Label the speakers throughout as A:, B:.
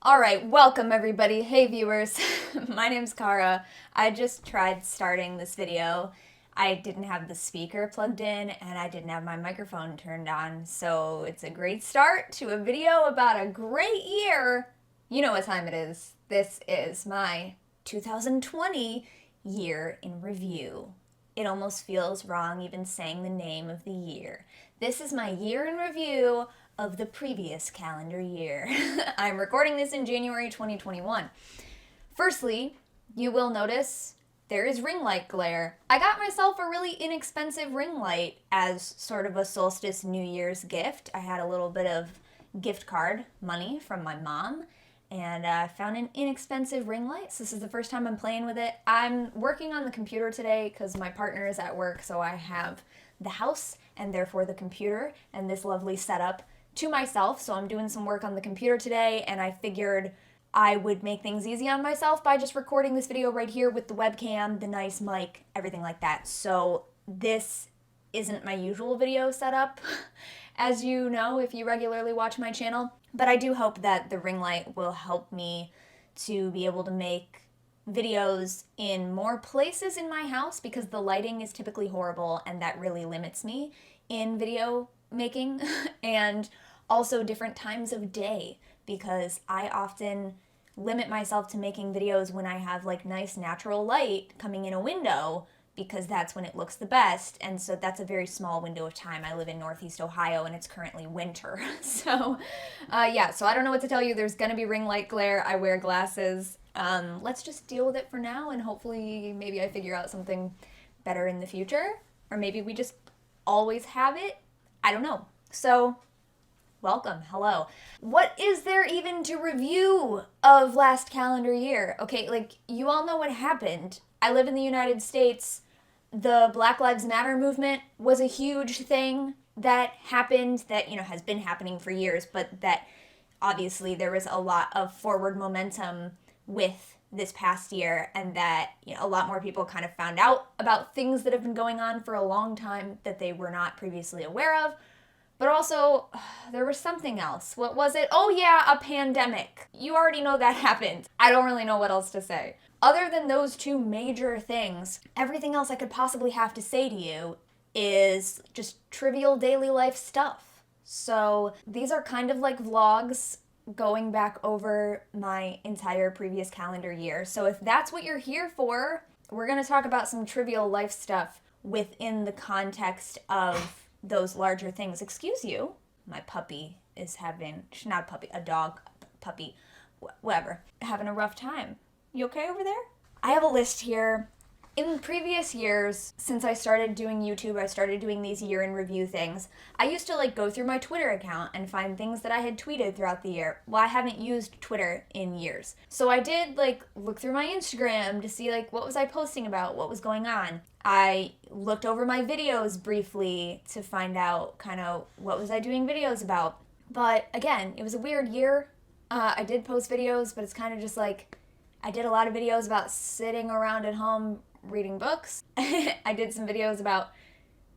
A: Alright, welcome everybody. Hey viewers, my name's Cara. I just tried starting this video. I didn't have the speaker plugged in and I didn't have my microphone turned on, so it's a great start to a video about a great year. You know what time it is. This is my 2020 year in review. It almost feels wrong even saying the name of the year. This is my year in review of the previous calendar year. I'm recording this in January 2021. Firstly, you will notice there is ring light glare. I got myself a really inexpensive ring light as sort of a solstice New Year's gift. I had a little bit of gift card money from my mom, and I found an inexpensive ring light. So this is the first time I'm playing with it. I'm working on the computer today because my partner is at work, so I have the house and therefore the computer and this lovely setup to myself. So I'm doing some work on the computer today, and I figured I would make things easy on myself by just recording this video right here with the webcam, the nice mic, everything like that. So this isn't my usual video setup, as you know if you regularly watch my channel, but I do hope that the ring light will help me to be able to make videos in more places in my house, because the lighting is typically horrible and that really limits me in video making, and also different times of day, because I often limit myself to making videos when I have like nice natural light coming in a window, because that's when it looks the best, and so that's a very small window of time. I live in Northeast Ohio and it's currently winter. So yeah, so I don't know what to tell you. There's gonna be ring light glare. I wear glasses. Let's just deal with it for now, and hopefully maybe I figure out something better in the future, or maybe we just always have it. I don't know. So welcome, hello. What is there even to review of last calendar year? Okay, like, you all know what happened. I live in the United States. The Black Lives Matter movement was a huge thing that happened, that, you know, has been happening for years, but that obviously there was a lot of forward momentum with this past year, and that, you know, a lot more people kind of found out about things that have been going on for a long time that they were not previously aware of. But also, there was something else. What was it? Oh yeah, a pandemic. You already know that happened. I don't really know what else to say. Other than those two major things, everything else I could possibly have to say to you is just trivial daily life stuff. So these are kind of like vlogs going back over my entire previous calendar year. So if that's what you're here for, we're gonna talk about some trivial life stuff within the context of those larger things. Excuse you, my puppy is having, not a puppy, a dog, puppy, whatever, having a rough time. You okay over there? I have a list here. In previous years, since I started doing YouTube, I started doing these year in review things. I used to like go through my Twitter account and find things that I had tweeted throughout the year. Well, I haven't used Twitter in years. So I did like look through my Instagram to see like what was I posting about, what was going on. I looked over my videos briefly to find out kind of what was I doing videos about. But again, it was a weird year. I did post videos, but it's kind of just like, I did a lot of videos about sitting around at home reading books. I did some videos about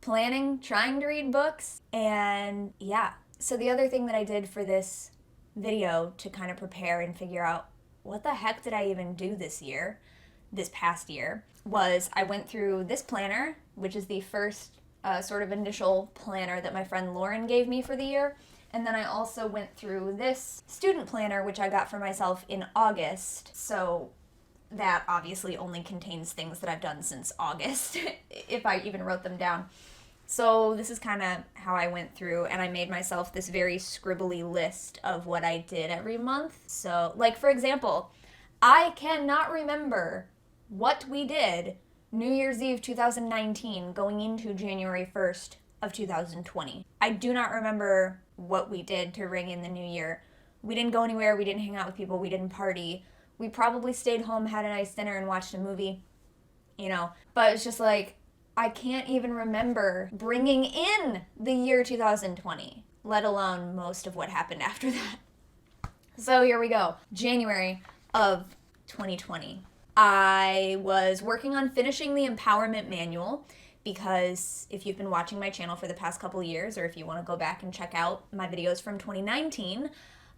A: planning, trying to read books, and yeah. So the other thing that I did for this video to kind of prepare and figure out what the heck did I even do this past year, was I went through this planner, which is the first sort of initial planner that my friend Lauren gave me for the year. And then I also went through this student planner, which I got for myself in August. So that obviously only contains things that I've done since August, if I even wrote them down. So this is kind of how I went through, and I made myself this very scribbly list of what I did every month. So, like, for example, I cannot remember what we did New Year's Eve 2019 going into January 1st of 2020. I do not remember what we did to ring in the new year. We didn't go anywhere, we didn't hang out with people, we didn't party. We probably stayed home, had a nice dinner, and watched a movie, you know. But it's just like, I can't even remember bringing in the year 2020, let alone most of what happened after that. So here we go. January of 2020. I was working on finishing the empowerment manual, because if you've been watching my channel for the past couple years, or if you want to go back and check out my videos from 2019,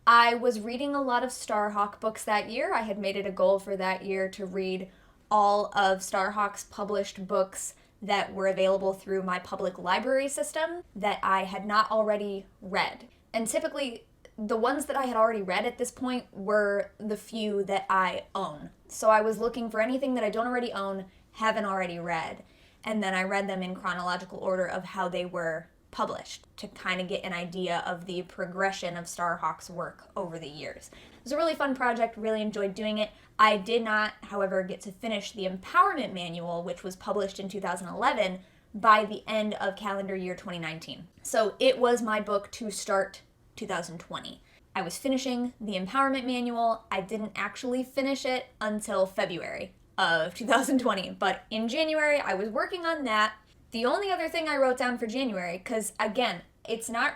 A: I was reading a lot of Starhawk books that year. I had made it a goal for that year to read all of Starhawk's published books that were available through my public library system that I had not already read. And typically, the ones that I had already read at this point were the few that I own. So I was looking for anything that I don't already own, haven't already read, and then I read them in chronological order of how they were published to kind of get an idea of the progression of Starhawk's work over the years. It was a really fun project, really enjoyed doing it. I did not, however, get to finish the Empowerment Manual, which was published in 2011, by the end of calendar year 2019. So it was my book to start 2020. I was finishing the Empowerment Manual. I didn't actually finish it until February of 2020, but in January I was working on that. The only other thing I wrote down for January, because again,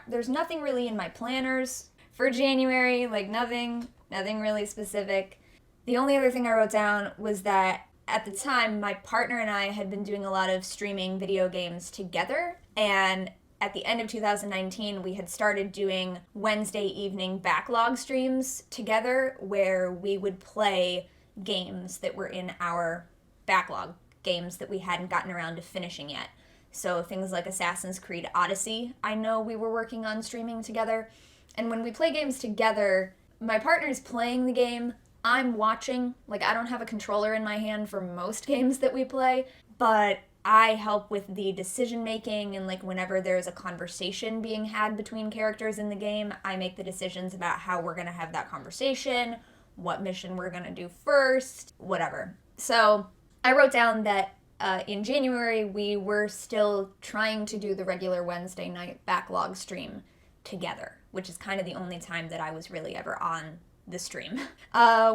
A: there's nothing really in my planners for January, like nothing really specific. The only other thing I wrote down was that at the time, my partner and I had been doing a lot of streaming video games together, and at the end of 2019, we had started doing Wednesday evening backlog streams together where we would play games that were in our backlog, games that we hadn't gotten around to finishing yet. So things like Assassin's Creed Odyssey, I know we were working on streaming together. And when we play games together, my partner's playing the game, I'm watching. Like, I don't have a controller in my hand for most games that we play, but I help with the decision making, and like whenever there's a conversation being had between characters in the game, I make the decisions about how we're gonna have that conversation, what mission we're gonna do first, whatever. So I wrote down that in January, we were still trying to do the regular Wednesday night backlog stream together, which is kind of the only time that I was really ever on the stream.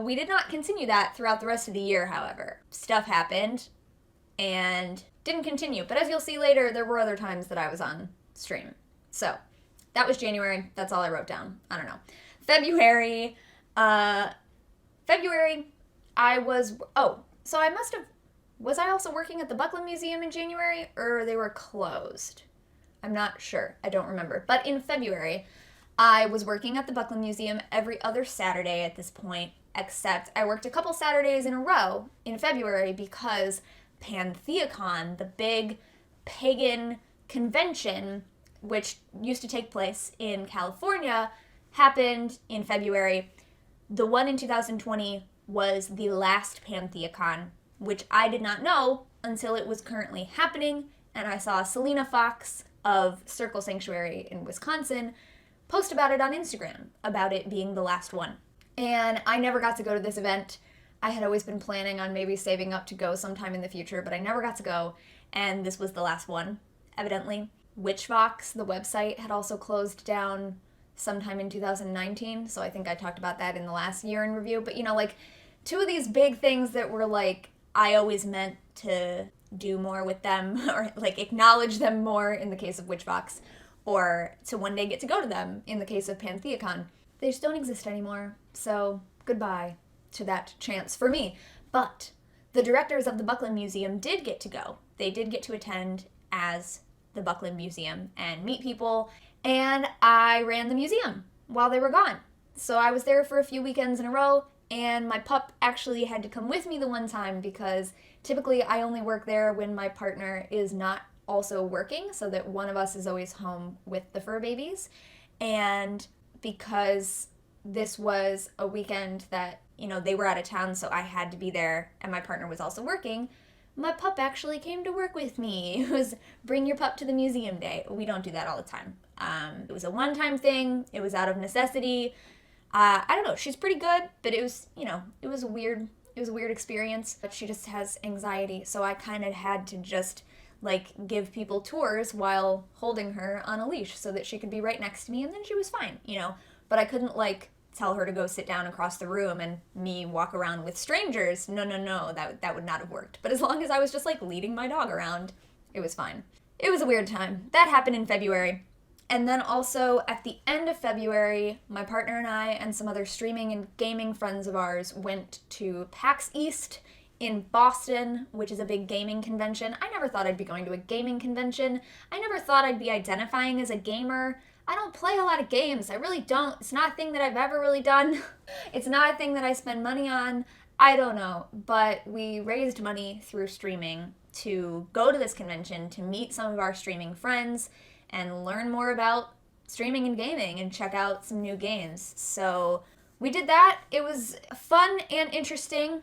A: We did not continue that throughout the rest of the year, however. Stuff happened and didn't continue. But as you'll see later, there were other times that I was on stream. So that was January. That's all I wrote down. I don't know. February, I was, so I must have, was I also working at the Buckland Museum in January, or they were closed? I'm not sure. I don't remember. But in February, I was working at the Buckland Museum every other Saturday at this point, except I worked a couple Saturdays in a row in February because Pantheacon, the big pagan convention, which used to take place in California, happened in February. The one in 2020 was the last Pantheacon, which I did not know until it was currently happening, and I saw Selena Fox of Circle Sanctuary in Wisconsin post about it on Instagram, about it being the last one. And I never got to go to this event. I had always been planning on maybe saving up to go sometime in the future, but I never got to go, and this was the last one, evidently. Witchvox, the website, had also closed down sometime in 2019, so I think I talked about that in the last year in review, but like two of these big things that were like, I always meant to do more with them, or like acknowledge them more in the case of Witchvox, or to one day get to go to them in the case of Pantheacon. They just don't exist anymore, so goodbye to that chance for me. But the directors of the Buckland Museum did get to go. They did get to attend as the Buckland Museum and meet people, and I ran the museum while they were gone. So I was there for a few weekends in a row, and my pup actually had to come with me the one time because typically I only work there when my partner is not also working, so that one of us is always home with the fur babies. And because this was a weekend that, they were out of town, so I had to be there, and my partner was also working, my pup actually came to work with me. It was bring your pup to the museum day. We don't do that all the time. It was a one-time thing. It was out of necessity. I don't know. She's pretty good, but it was a weird experience. But she just has anxiety, so I kind of had to just give people tours while holding her on a leash so that she could be right next to me, and then she was fine, But I couldn't tell her to go sit down across the room and me walk around with strangers. No, that would not have worked. But as long as I was just leading my dog around, it was fine. It was a weird time. That happened in February. And then also at the end of February, my partner and I and some other streaming and gaming friends of ours went to PAX East in Boston, which is a big gaming convention. I never thought I'd be going to a gaming convention. I never thought I'd be identifying as a gamer. I don't play a lot of games. I really don't. It's not a thing that I've ever really done. It's not a thing that I spend money on. I don't know. But we raised money through streaming to go to this convention to meet some of our streaming friends and learn more about streaming and gaming and check out some new games. So we did that. It was fun and interesting.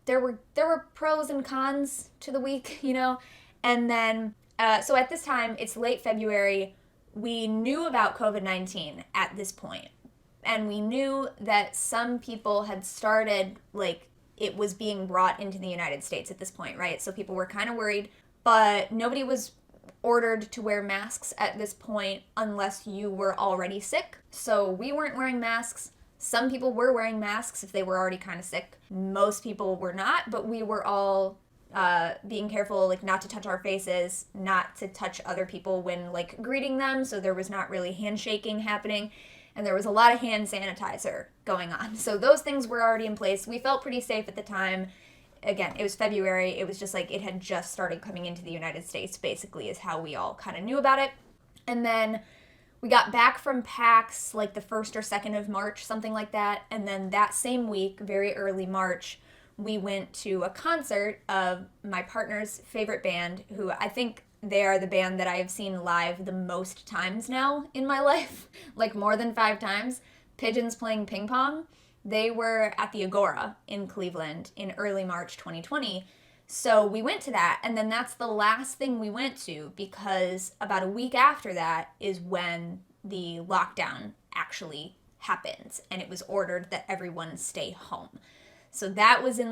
A: There were pros and cons to the week, you know. And then so at this time, it's late February. We knew about COVID-19 at this point, and we knew that some people had started, like, it was being brought into the United States at this point, right? So people were kind of worried, but nobody was ordered to wear masks at this point unless you were already sick. So we weren't wearing masks. Some people were wearing masks if they were already kind of sick. Most people were not, but we were all being careful, like, not to touch our faces, not to touch other people when, like, greeting them, so there was not really handshaking happening, and there was a lot of hand sanitizer going on. So those things were already in place. We felt pretty safe at the time. Again, it was February. It was just like it had just started coming into the United States, basically, is how we all kind of knew about it. And then we got back from PAX, like, the 1st or 2nd of March, something like that, and then that same week, very early March, we went to a concert of my partner's favorite band, who I think they are the band that I have seen live the most times now in my life, like more than 5 times. Pigeons Playing Ping Pong. They were at the Agora in Cleveland in early March 2020. So we went to that, and then that's the last thing we went to, because about a week after that is when the lockdown actually happened, and it was ordered that everyone stay home. So that was in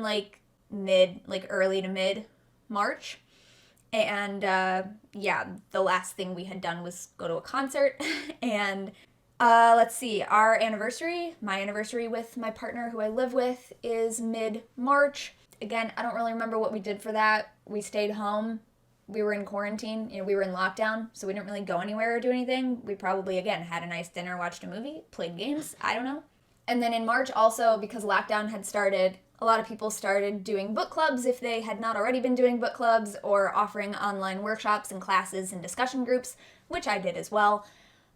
A: early to mid March. And yeah, the last thing we had done was go to a concert. And let's see, my anniversary with my partner who I live with is mid-March. Again, I don't really remember what we did for that. We stayed home. We were in quarantine, we were in lockdown, so we didn't really go anywhere or do anything. We probably, again, had a nice dinner, watched a movie, played games, I don't know. And then in March also, because lockdown had started, a lot of people started doing book clubs if they had not already been doing book clubs, or offering online workshops and classes and discussion groups, which I did as well.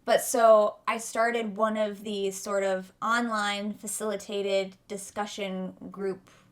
A: But so I started one of these sort of online facilitated discussion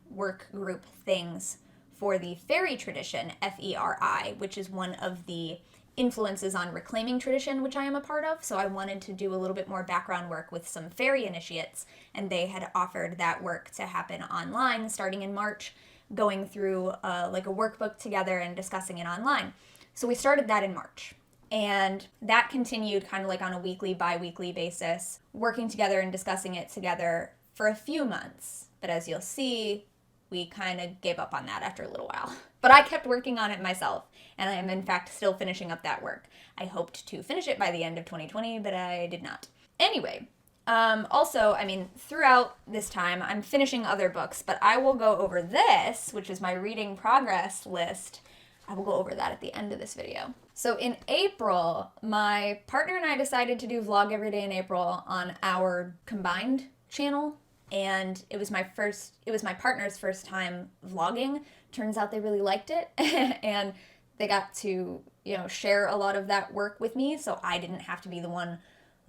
A: work group things for the fairy tradition, F-E-R-I, which is one of the influences on reclaiming tradition, which I am a part of. So I wanted to do a little bit more background work with some fairy initiates, and they had offered that work to happen online starting in March, going through like a workbook together and discussing it online. So we started that in March, and that continued kind of like on a weekly, bi-weekly basis, working together and discussing it together for a few months. But as you'll see, we kind of gave up on that after a little while. But I kept working on it myself, and I am in fact still finishing up that work. I hoped to finish it by the end of 2020, but I did not. Anyway, also, throughout this time, I'm finishing other books, but I will go over this, which is my reading progress list. I will go over that at the end of this video. So in April, my partner and I decided to do Vlog Every Day in April on our combined channel. And it was my partner's first time vlogging. Turns out they really liked it. And they got to, share a lot of that work with me. So I didn't have to be the one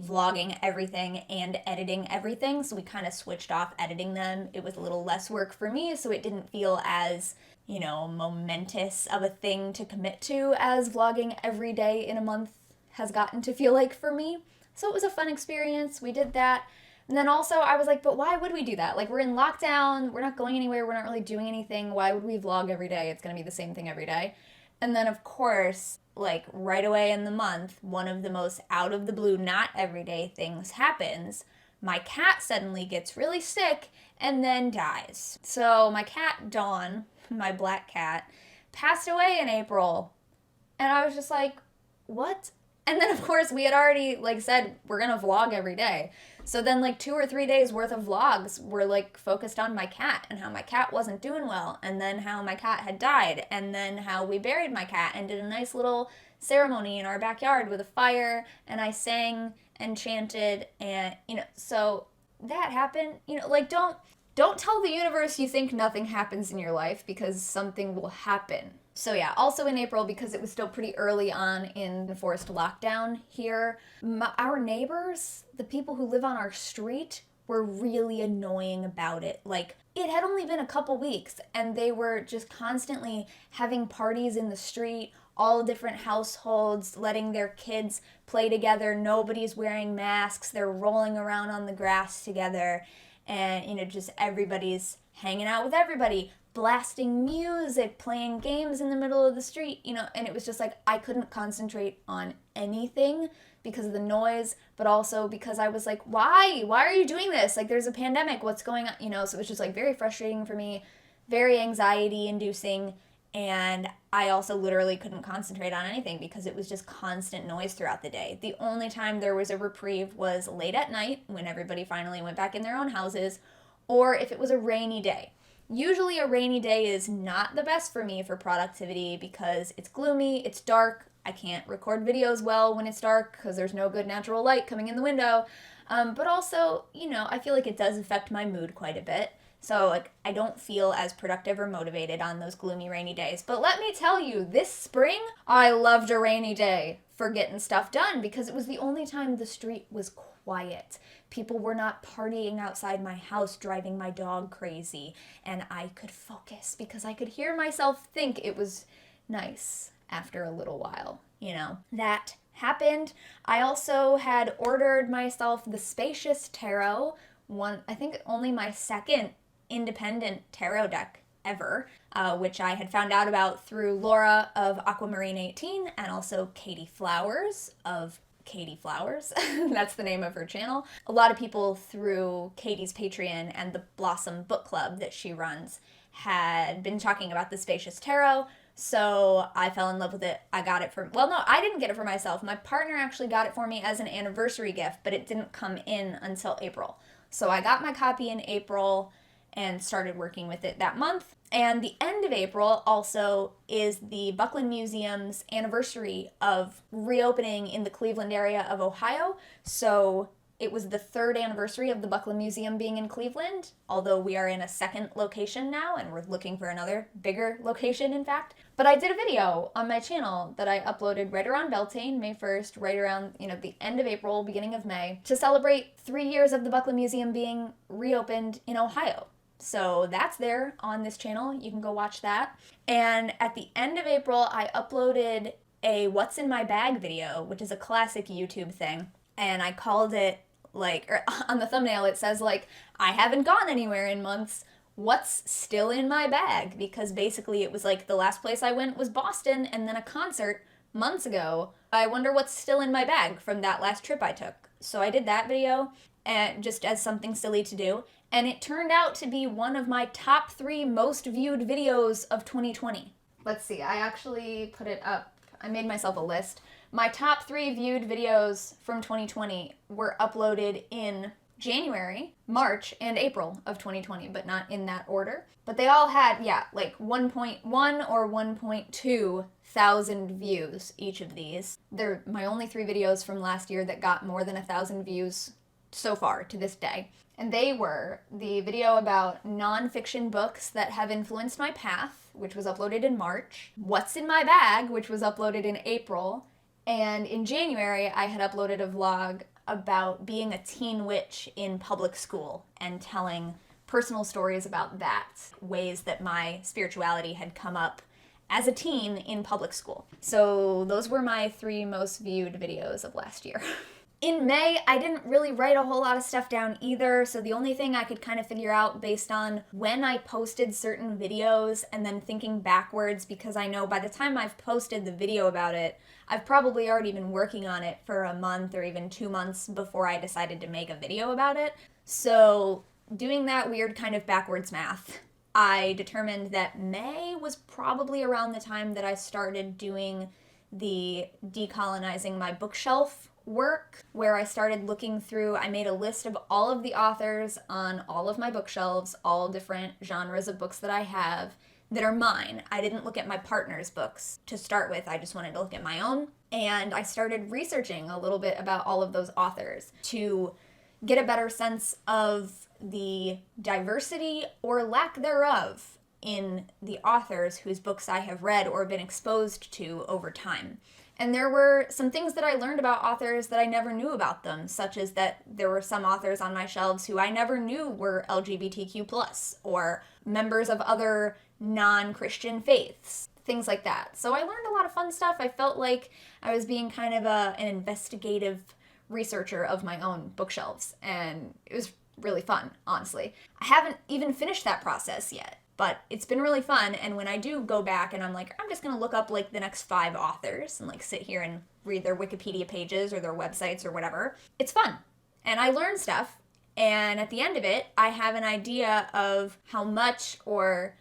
A: vlogging everything and editing everything. So we kind of switched off editing them. It was a little less work for me. So it didn't feel as, momentous of a thing to commit to as vlogging every day in a month has gotten to feel like for me. So it was a fun experience. We did that. And then also I was like, but why would we do that? Like, we're in lockdown, we're not going anywhere, we're not really doing anything. Why would we vlog every day? It's going to be the same thing every day. And then of course, like right away in the month, one of the most out of the blue, not everyday things happens. My cat suddenly gets really sick and then dies. So my cat, Dawn, my black cat, passed away in April. And I was just like, what? And then of course we had already said we're gonna vlog every day. So then 2 or 3 days worth of vlogs were focused on my cat and how my cat wasn't doing well, and then how my cat had died, and then how we buried my cat and did a nice little ceremony in our backyard with a fire, and I sang and chanted, and so that happened. Don't tell the universe you think nothing happens in your life, because something will happen. So yeah, also in April, because it was still pretty early on in the forced lockdown here, our neighbors, the people who live on our street, were really annoying about it. Like, it had only been a couple weeks, and they were just constantly having parties in the street, all different households, letting their kids play together. Nobody's wearing masks. They're rolling around on the grass together. And, just everybody's hanging out with everybody, blasting music, playing games in the middle of the street, and it was just like I couldn't concentrate on anything because of the noise, but also because I was like, why are you doing this? Like, there's a pandemic, what's going on? So it was just like very frustrating for me, very anxiety inducing, and I also literally couldn't concentrate on anything because it was just constant noise throughout the day. The only time there was a reprieve was late at night when everybody finally went back in their own houses, or if it was a rainy day. Usually a rainy day is not the best for me for productivity because it's gloomy, it's dark, I can't record videos well when it's dark because there's no good natural light coming in the window. But also, I feel like it does affect my mood quite a bit. So, like, I don't feel as productive or motivated on those gloomy, rainy days. But let me tell you, this spring, I loved a rainy day for getting stuff done because it was the only time the street was quiet. People were not partying outside my house, driving my dog crazy, and I could focus because I could hear myself think. It was nice after a little while, That happened. I also had ordered myself the Spacious Tarot, I think only my second independent tarot deck ever, which I had found out about through Laura of Aquamarine 18 and also Katie Flowers of Katie Flowers. That's the name of her channel. A lot of people through Katie's Patreon and the Blossom Book Club that she runs had been talking about the Spacious Tarot, so I fell in love with it. I got it I didn't get it for myself. My partner actually got it for me as an anniversary gift, but it didn't come in until April. So I got my copy in April and started working with it that month. And the end of April also is the Buckland Museum's anniversary of reopening in the Cleveland area of Ohio. So it was the third anniversary of the Buckland Museum being in Cleveland, although we are in a second location now and we're looking for another bigger location, in fact. But I did a video on my channel that I uploaded right around Beltane, May 1st, right around, the end of April, beginning of May, to celebrate 3 years of the Buckland Museum being reopened in Ohio. So that's there on this channel. You can go watch that. And at the end of April, I uploaded a What's in My Bag video, which is a classic YouTube thing. And I called it, or on the thumbnail, it says, I haven't gone anywhere in months. What's still in my bag? Because basically it was the last place I went was Boston and then a concert months ago. I wonder what's still in my bag from that last trip I took. So I did that video, and just as something silly to do. And it turned out to be one of my top 3 most viewed videos of 2020. Let's see, I actually put it up. I made myself a list. My top 3 viewed videos from 2020 were uploaded in January, March, and April of 2020, but not in that order. But they all had, 1.1 or 1.2 thousand views, each of these. They're my only 3 videos from last year that got more than 1,000 views so far to this day. And they were the video about nonfiction books that have influenced my path, which was uploaded in March, What's in My Bag, which was uploaded in April, and in January I had uploaded a vlog about being a teen witch in public school and telling personal stories about that, ways that my spirituality had come up as a teen in public school. So those were my 3 most viewed videos of last year. In May, I didn't really write a whole lot of stuff down either, so the only thing I could kind of figure out based on when I posted certain videos and then thinking backwards, because I know by the time I've posted the video about it, I've probably already been working on it for a month or even 2 months before I decided to make a video about it. So doing that weird kind of backwards math, I determined that May was probably around the time that I started doing the decolonizing my bookshelf work, where I started looking through, I made a list of all of the authors on all of my bookshelves, all different genres of books that I have that are mine. I didn't look at my partner's books to start with, I just wanted to look at my own. And I started researching a little bit about all of those authors to get a better sense of the diversity or lack thereof in the authors whose books I have read or been exposed to over time. And there were some things that I learned about authors that I never knew about them, such as that there were some authors on my shelves who I never knew were LGBTQ+, or members of other non-Christian faiths, things like that. So I learned a lot of fun stuff. I felt like I was being kind of an investigative researcher of my own bookshelves, and it was really fun, honestly. I haven't even finished that process yet, but it's been really fun. And when I do go back and I'm like, I'm just gonna look up like the next 5 authors and like sit here and read their Wikipedia pages or their websites or whatever, it's fun. And I learn stuff, and at the end of it, I have an idea of how much or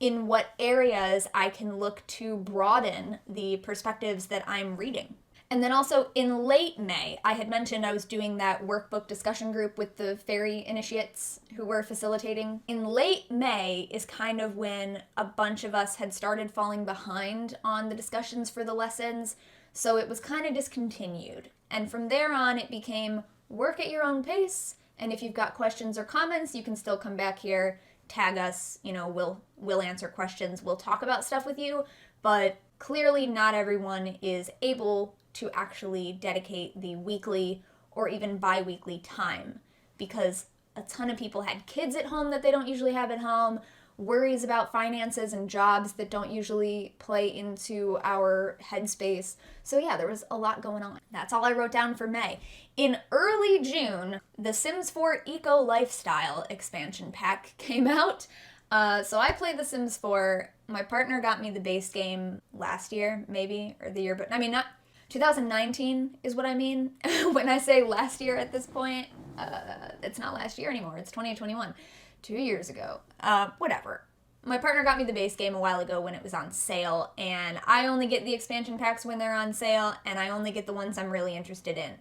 A: in what areas I can look to broaden the perspectives that I'm reading. And then also in late May, I had mentioned I was doing that workbook discussion group with the fairy initiates who were facilitating. In late May is kind of when a bunch of us had started falling behind on the discussions for the lessons, so it was kind of discontinued. And from there on, it became work at your own pace, and if you've got questions or comments, you can still come back here, tag us, we'll answer questions, we'll talk about stuff with you, but clearly not everyone is able to actually dedicate the weekly or even bi-weekly time, because a ton of people had kids at home that they don't usually have at home, worries about finances and jobs that don't usually play into our headspace. So yeah, there was a lot going on. That's all I wrote down for May. In early June, the Sims 4 Eco Lifestyle expansion pack came out. So I played The Sims 4. My partner got me the base game last year, maybe, or the year, but I mean, not 2019 is what I mean. When I say last year at this point, it's not last year anymore. It's 2021. 2 years ago. Whatever. My partner got me the base game a while ago when it was on sale, and I only get the expansion packs when they're on sale, and I only get the ones I'm really interested in.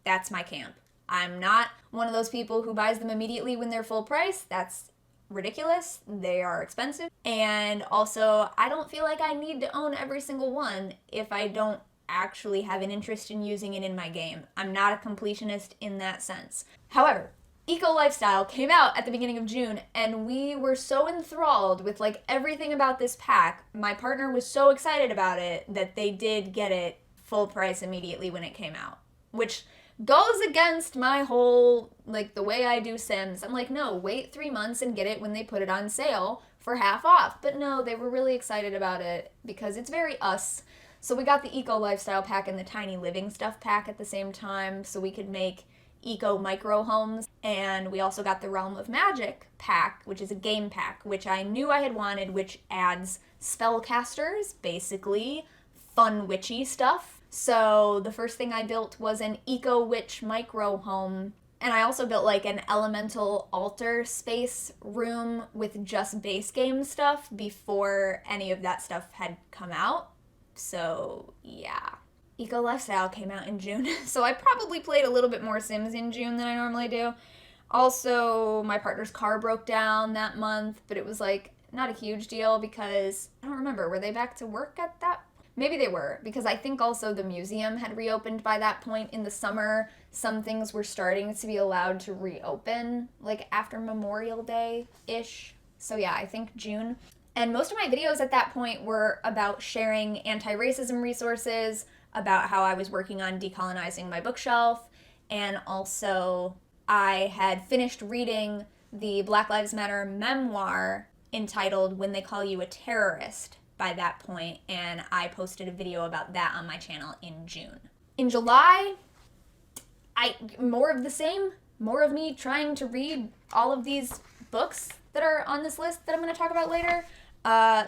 A: That's my camp. I'm not one of those people who buys them immediately when they're full price. That's ridiculous. They are expensive. And also, I don't feel like I need to own every single one if I don't actually have an interest in using it in my game. I'm not a completionist in that sense. However, Eco Lifestyle came out at the beginning of June, and we were so enthralled with like everything about this pack. My partner was so excited about it that they did get it full price immediately when it came out, which goes against my whole, like, the way I do Sims. I'm like, no, wait 3 months and get it when they put it on sale for half off. But no, they were really excited about it because it's very us. So we got the Eco Lifestyle pack and the Tiny Living Stuff pack at the same time so we could make eco micro homes. And we also got the Realm of Magic pack, which is a game pack, which I knew I had wanted, which adds spellcasters, basically fun witchy stuff. So the first thing I built was an eco witch micro home. And I also built like an elemental altar space room with just base game stuff before any of that stuff had come out. So yeah. Eco Lifestyle came out in June, so I probably played a little bit more Sims in June than I normally do. Also, my partner's car broke down that month, but it was like not a huge deal because I don't remember, were they back to work at that? Maybe they were, because I think also the museum had reopened by that point in the summer. Some things were starting to be allowed to reopen, like after Memorial Day-ish. So yeah, I think June. And most of my videos at that point were about sharing anti-racism resources, about how I was working on decolonizing my bookshelf, and also I had finished reading the Black Lives Matter memoir entitled When They Call You a Terrorist by that point, and I posted a video about that on my channel in June. In July, more of the same, more of me trying to read all of these books that are on this list that I'm going to talk about later.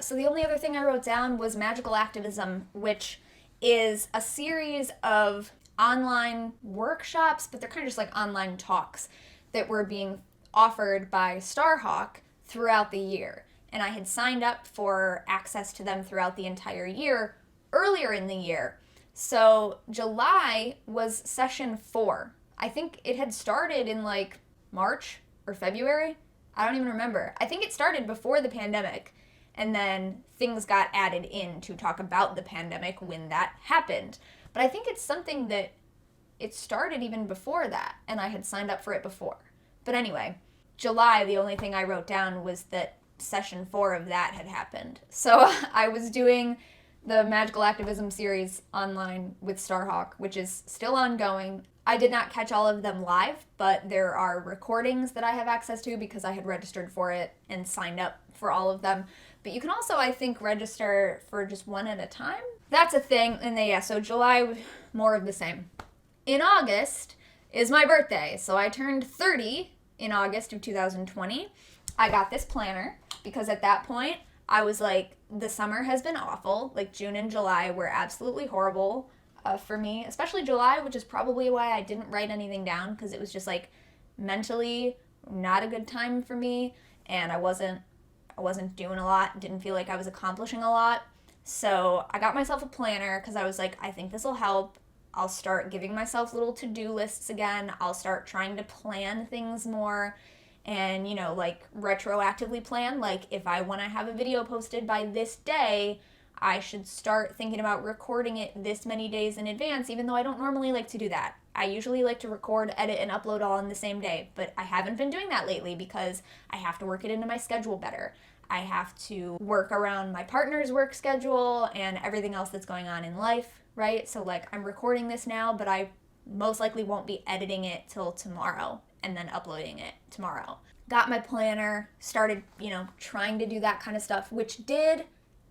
A: So the only other thing I wrote down was Magical Activism, which is a series of online workshops, but they're kind of just like online talks that were being offered by Starhawk throughout the year. And I had signed up for access to them throughout the entire year earlier in the year. So July was session 4. I think it had started in like March or February. I don't even remember. I think it started before the pandemic. And then things got added in to talk about the pandemic when that happened. But I think it's something that it started even before that, and I had signed up for it before. But anyway, July, the only thing I wrote down was that session 4 of that had happened. So I was doing the Magical Activism series online with Starhawk, which is still ongoing. I did not catch all of them live, but there are recordings that I have access to because I had registered for it and signed up for all of them. But you can also, I think, register for just one at a time. That's a thing. And then, yeah, so July, more of the same. In August is my birthday. So I turned 30 in August of 2020. I got this planner because at that point, I was like, the summer has been awful. Like June and July were absolutely horrible for me, especially July, which is probably why I didn't write anything down, because it was just like mentally not a good time for me, and I wasn't doing a lot, didn't feel like I was accomplishing a lot. So I got myself a planner because I was like, I think this will help. I'll start giving myself little to-do lists again. I'll start trying to plan things more and, like retroactively plan. Like if I want to have a video posted by this day, I should start thinking about recording it this many days in advance, even though I don't normally like to do that. I usually like to record, edit, and upload all in the same day, but I haven't been doing that lately because I have to work it into my schedule better. I have to work around my partner's work schedule and everything else that's going on in life, right? So like I'm recording this now, but I most likely won't be editing it till tomorrow and then uploading it tomorrow. Got my planner, started, trying to do that kind of stuff, which did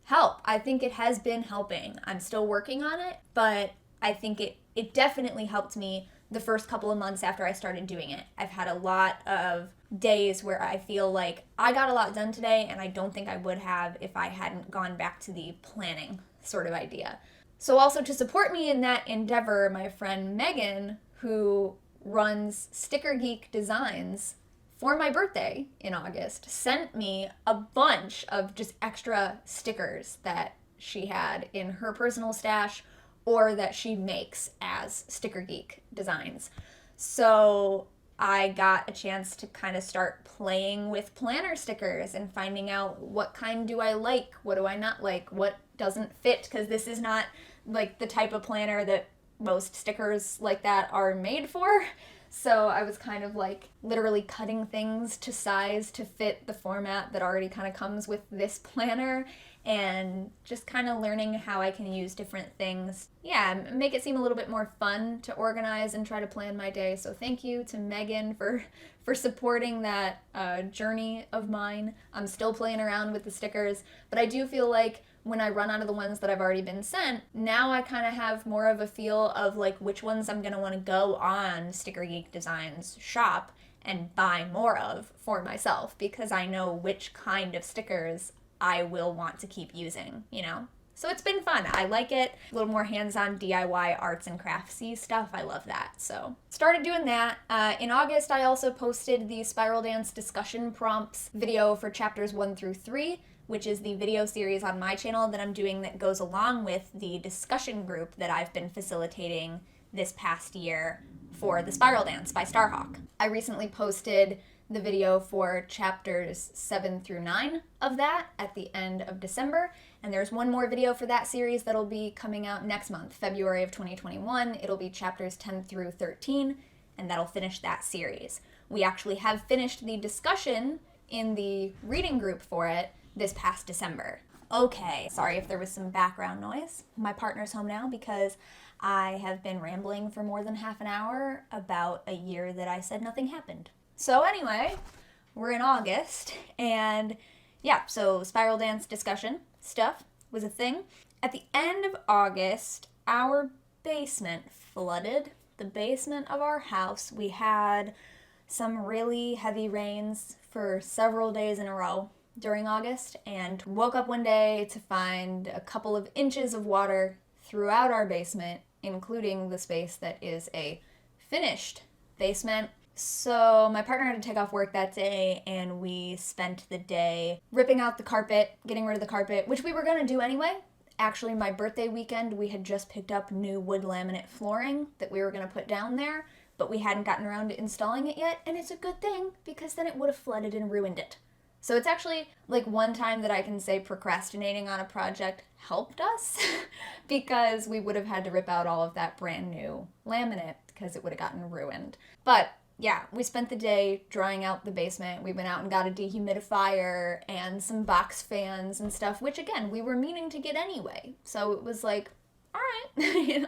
A: help. I think it has been helping. I'm still working on it, but I think it definitely helped me the first couple of months after I started doing it. I've had a lot of days where I feel like I got a lot done today, and I don't think I would have if I hadn't gone back to the planning sort of idea. So also to support me in that endeavor, my friend Megan, who runs Sticker Geek Designs, for my birthday in August, sent me a bunch of just extra stickers that she had in her personal stash or that she makes as Sticker Geek Designs. So I got a chance to kind of start playing with planner stickers and finding out what kind do I like, what do I not like, what doesn't fit, because this is not like the type of planner that most stickers like that are made for. So I was kind of like literally cutting things to size to fit the format that already kind of comes with this planner, and just kind of learning how I can use different things. Yeah, make it seem a little bit more fun to organize and try to plan my day. So thank you to Megan for supporting that journey of mine. I'm still playing around with the stickers, but I do feel like when I run out of the ones that I've already been sent, now I kind of have more of a feel of like which ones I'm going to want to go on Sticker Geek Designs shop and buy more of for myself, because I know which kind of stickers I will want to keep using, So it's been fun. I like it. A little more hands-on DIY arts and craftsy stuff. I love that. So started doing that. In August, I also posted the Spiral Dance discussion prompts video for chapters 1 through 3, which is the video series on my channel that I'm doing that goes along with the discussion group that I've been facilitating this past year for the Spiral Dance by Starhawk. I recently posted the video for chapters 7 through 9 of that at the end of December, and there's one more video for that series that'll be coming out next month, February of 2021. It'll be chapters 10 through 13, and that'll finish that series. We actually have finished the discussion in the reading group for it this past December. Okay, sorry if there was some background noise. My partner's home now because I have been rambling for more than half an hour about a year that I said nothing happened. So anyway, we're in August, and yeah, so Spiral Dance discussion stuff was a thing. At the end of August, our basement flooded. The basement of our house. We had some really heavy rains for several days in a row during August, and woke up one day to find a couple of inches of water throughout our basement, including the space that is a finished basement. So my partner had to take off work that day, and we spent the day ripping out the carpet, getting rid of the carpet, which we were going to do anyway. Actually, my birthday weekend, we had just picked up new wood laminate flooring that we were going to put down there, but we hadn't gotten around to installing it yet, and it's a good thing because then it would have flooded and ruined it. So it's actually like one time that I can say procrastinating on a project helped us because we would have had to rip out all of that brand new laminate because it would have gotten ruined. But yeah, we spent the day drying out the basement. We went out and got a dehumidifier and some box fans and stuff, which again, we were meaning to get anyway. So it was like, all right,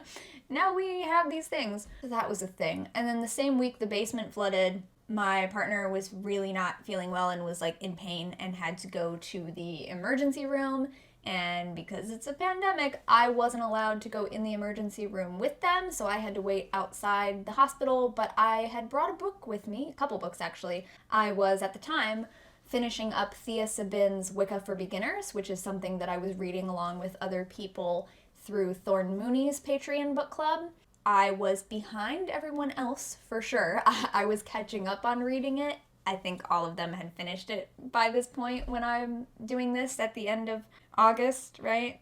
A: now we have these things. So that was a thing. And then the same week the basement flooded, my partner was really not feeling well and was like in pain and had to go to the emergency room. And because it's a pandemic, I wasn't allowed to go in the emergency room with them, so I had to wait outside the hospital. But I had brought a book with me, a couple books actually. I was, at the time, finishing up Thea Sabin's Wicca for Beginners, which is something that I was reading along with other people through Thorn Mooney's Patreon book club. I was behind everyone else, for sure. I was catching up on reading it. I think all of them had finished it by this point when I'm doing this at the end of August, right?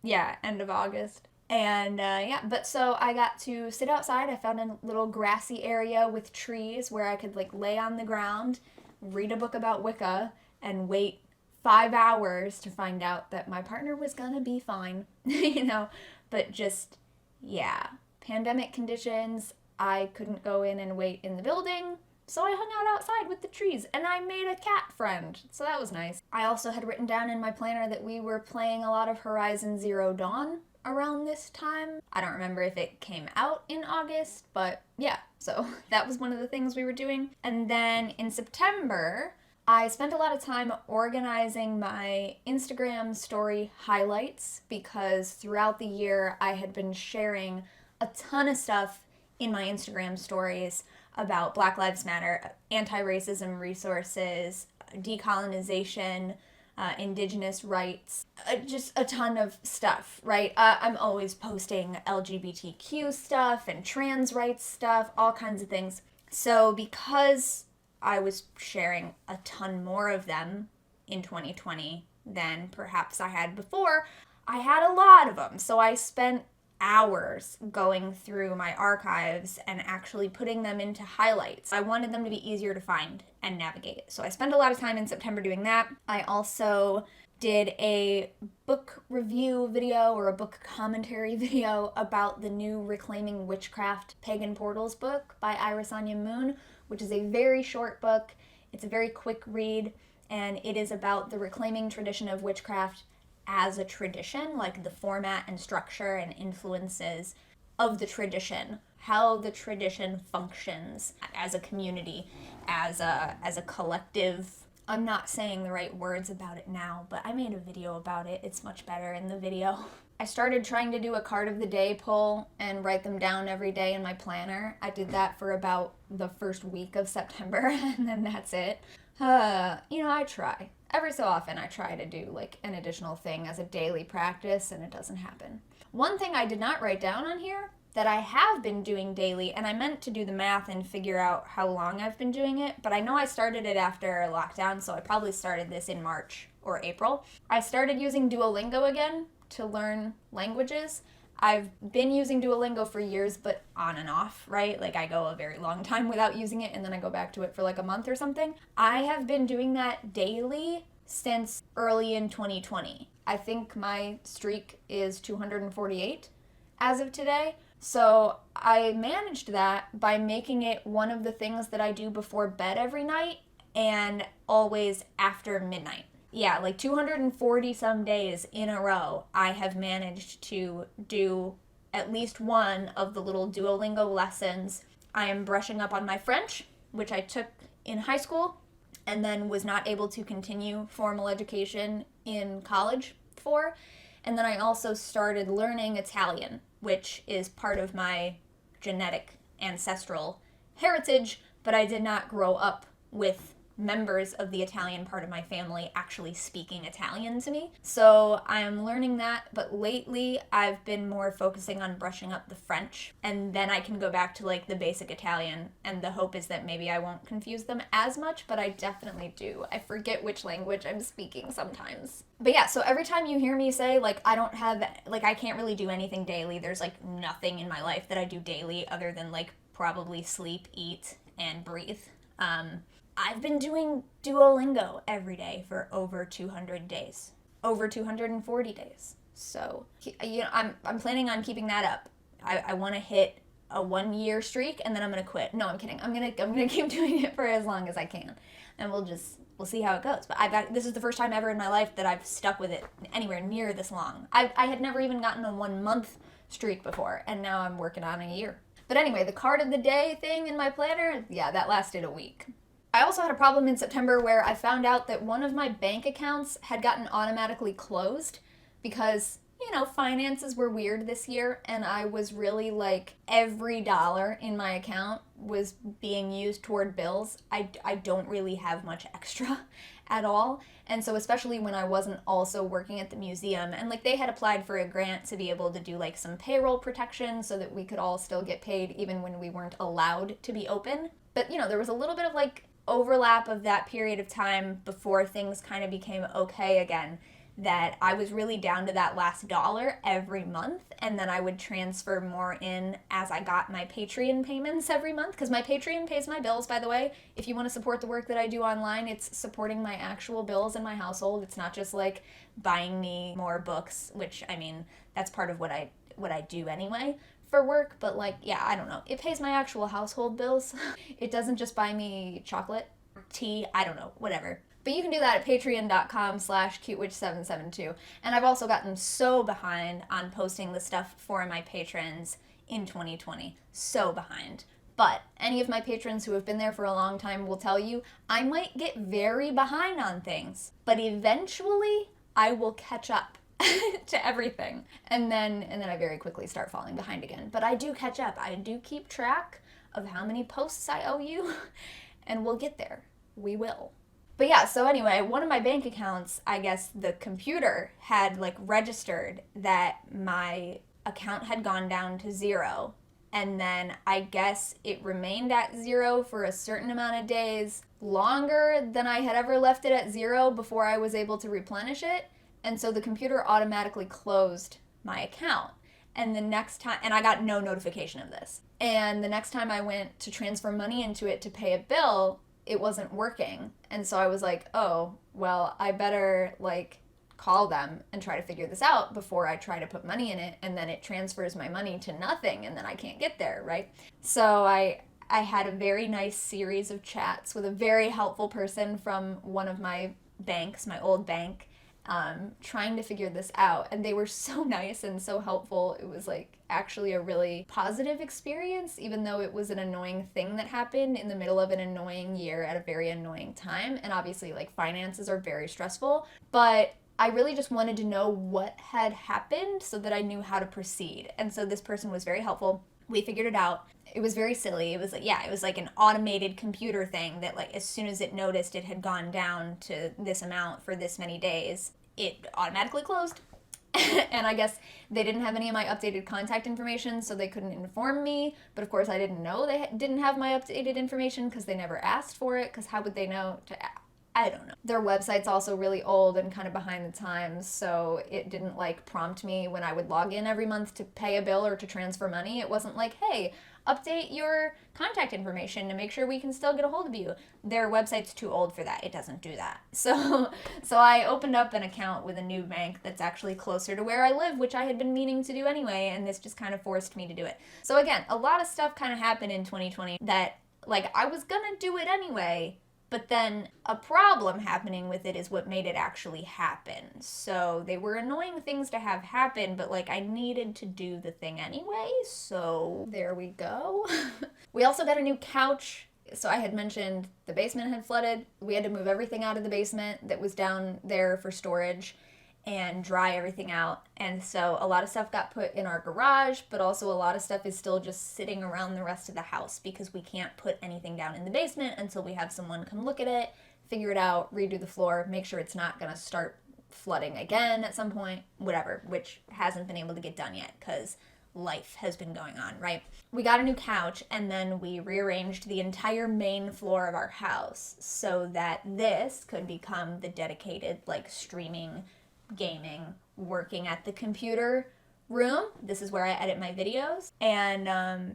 A: Yeah, end of August. And yeah, but so I got to sit outside. I found a little grassy area with trees where I could like lay on the ground, read a book about Wicca, and wait 5 hours to find out that my partner was gonna be fine, you know? But just, yeah, pandemic conditions, I couldn't go in and wait in the building. So I hung out outside with the trees, and I made a cat friend, so that was nice. I also had written down in my planner that we were playing a lot of Horizon Zero Dawn around this time. I don't remember if it came out in August, but yeah, so that was one of the things we were doing. And then in September, I spent a lot of time organizing my Instagram story highlights because throughout the year I had been sharing a ton of stuff in my Instagram stories about Black Lives Matter, anti-racism resources, decolonization, indigenous rights, just a ton of stuff, right? I'm always posting LGBTQ stuff and trans rights stuff, all kinds of things. So because I was sharing a ton more of them in 2020 than perhaps I had before, I had a lot of them. So I spent hours going through my archives and actually putting them into highlights. I wanted them to be easier to find and navigate. So I spent a lot of time in September doing that. I also did a book review video or a book commentary video about the new Reclaiming Witchcraft Pagan Portals book by Iris Anya Moon, which is a very short book. It's a very quick read, and it is about the reclaiming tradition of witchcraft as a tradition, like the format and structure and influences of the tradition, how the tradition functions as a community, as a collective. I'm not saying the right words about it now, but I made a video about it. It's much better in the video. I started trying to do a card of the day poll and write them down every day in my planner. I did that for about the first week of September, and then that's it. I try. Every so often I try to do like an additional thing as a daily practice, and it doesn't happen. One thing I did not write down on here that I have been doing daily, and I meant to do the math and figure out how long I've been doing it, but I know I started it after lockdown, so I probably started this in March or April. I started using Duolingo again to learn languages. I've been using Duolingo for years, but on and off, right? Like I go a very long time without using it and then I go back to it for like a month or something. I have been doing that daily since early in 2020. I think my streak is 248 as of today. So I managed that by making it one of the things that I do before bed every night and always after midnight. Yeah, like 240 some days in a row, I have managed to do at least one of the little Duolingo lessons. I am brushing up on my French, which I took in high school and then was not able to continue formal education in college for. And then I also started learning Italian, which is part of my genetic ancestral heritage, but I did not grow up with members of the Italian part of my family actually speaking Italian to me. So I'm learning that, but lately I've been more focusing on brushing up the French, and then I can go back to like the basic Italian, and the hope is that maybe I won't confuse them as much, but I definitely do. I forget which language I'm speaking sometimes. But yeah, so every time you hear me say like I can't really do anything daily, there's like nothing in my life that I do daily other than like probably sleep, eat, and breathe. I've been doing Duolingo every day for over 200 days, over 240 days. So, I'm planning on keeping that up. I want to hit a 1 year streak and then I'm gonna quit. No, I'm kidding. I'm gonna keep doing it for as long as I can, and we'll see how it goes. But this is the first time ever in my life that I've stuck with it anywhere near this long. I had never even gotten a 1 month streak before, and now I'm working on a year. But anyway, the card of the day thing in my planner, yeah, that lasted a week. I also had a problem in September where I found out that one of my bank accounts had gotten automatically closed because, finances were weird this year, and I was really like, every dollar in my account was being used toward bills. I don't really have much extra at all. And so especially when I wasn't also working at the museum, and like they had applied for a grant to be able to do like some payroll protection so that we could all still get paid even when we weren't allowed to be open. But there was a little bit of like overlap of that period of time before things kind of became okay again, that I was really down to that last dollar every month, and then I would transfer more in as I got my Patreon payments every month, because my Patreon pays my bills, by the way. If you want to support the work that I do online, it's supporting my actual bills in my household. It's not just like buying me more books, which, I mean, that's part of what I do anyway for work, but like, yeah, I don't know. It pays my actual household bills. It doesn't just buy me chocolate, tea, I don't know, whatever. But you can do that at patreon.com/cutewitch772. And I've also gotten so behind on posting the stuff for my patrons in 2020. So behind. But any of my patrons who have been there for a long time will tell you I might get very behind on things, but eventually I will catch up to everything. And then I very quickly start falling behind again. But I do catch up. I do keep track of how many posts I owe you, and we'll get there. We will. But yeah, so anyway, one of my bank accounts, I guess the computer had like registered that my account had gone down to 0. And then I guess it remained at 0 for a certain amount of days, longer than I had ever left it at 0 before I was able to replenish it. And so the computer automatically closed my account. And the next time, and I got no notification of this. And the next time I went to transfer money into it to pay a bill, it wasn't working. And so I was like, oh, well, I better like call them and try to figure this out before I try to put money in it, and then it transfers my money to nothing, and then I can't get there, right? So I had a very nice series of chats with a very helpful person from one of my banks, my old bank, trying to figure this out, and they were so nice and so helpful. It was like actually a really positive experience, even though it was an annoying thing that happened in the middle of an annoying year at a very annoying time. And obviously like finances are very stressful, but I really just wanted to know what had happened so that I knew how to proceed. And so this person was very helpful. We figured it out. It was very silly. It was like, yeah, it was like an automated computer thing that like as soon as it noticed it had gone down to this amount for this many days, it automatically closed. And I guess they didn't have any of my updated contact information, so they couldn't inform me. But of course I didn't know they didn't have my updated information because they never asked for it, because how would they know to I don't know. Their website's also really old and kind of behind the times, so it didn't like prompt me when I would log in every month to pay a bill or to transfer money. It wasn't like, hey, update your contact information to make sure we can still get a hold of you. Their website's too old for that. It doesn't do that. So I opened up an account with a new bank that's actually closer to where I live, which I had been meaning to do anyway, and this just kind of forced me to do it. So again, a lot of stuff kind of happened in 2020 that like I was gonna do it anyway, but then a problem happening with it is what made it actually happen. So they were annoying things to have happen, but like I needed to do the thing anyway, so there we go. We also got a new couch. So I had mentioned the basement had flooded. We had to move everything out of the basement that was down there for storage and dry everything out. And so a lot of stuff got put in our garage, but also a lot of stuff is still just sitting around the rest of the house because we can't put anything down in the basement until we have someone come look at it, figure it out, redo the floor, make sure it's not gonna start flooding again at some point, whatever, which hasn't been able to get done yet because life has been going on, right? We got a new couch, and then we rearranged the entire main floor of our house so that this could become the dedicated like streaming, gaming, working at the computer room. This is where I edit my videos, and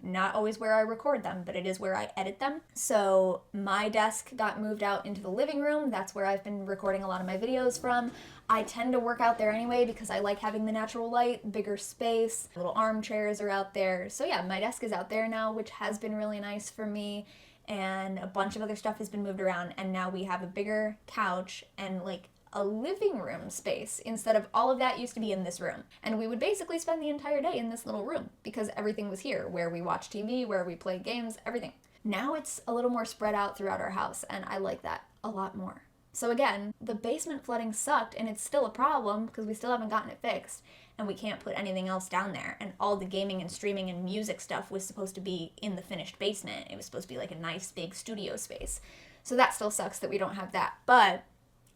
A: not always where I record them, but it is where I edit them. So my desk got moved out into the living room. That's where I've been recording a lot of my videos from. I tend to work out there anyway because I like having the natural light, bigger space, little armchairs are out there. So yeah, my desk is out there now, which has been really nice for me. And a bunch of other stuff has been moved around, and now we have a bigger couch and like a living room space instead of all of that used to be in this room. And we would basically spend the entire day in this little room because everything was here, where we watch TV, where we play games, everything. Now it's a little more spread out throughout our house, and I like that a lot more. So again, the basement flooding sucked, and it's still a problem because we still haven't gotten it fixed, and we can't put anything else down there. And all the gaming and streaming and music stuff was supposed to be in the finished basement. It was supposed to be like a nice big studio space. So that still sucks that we don't have that. But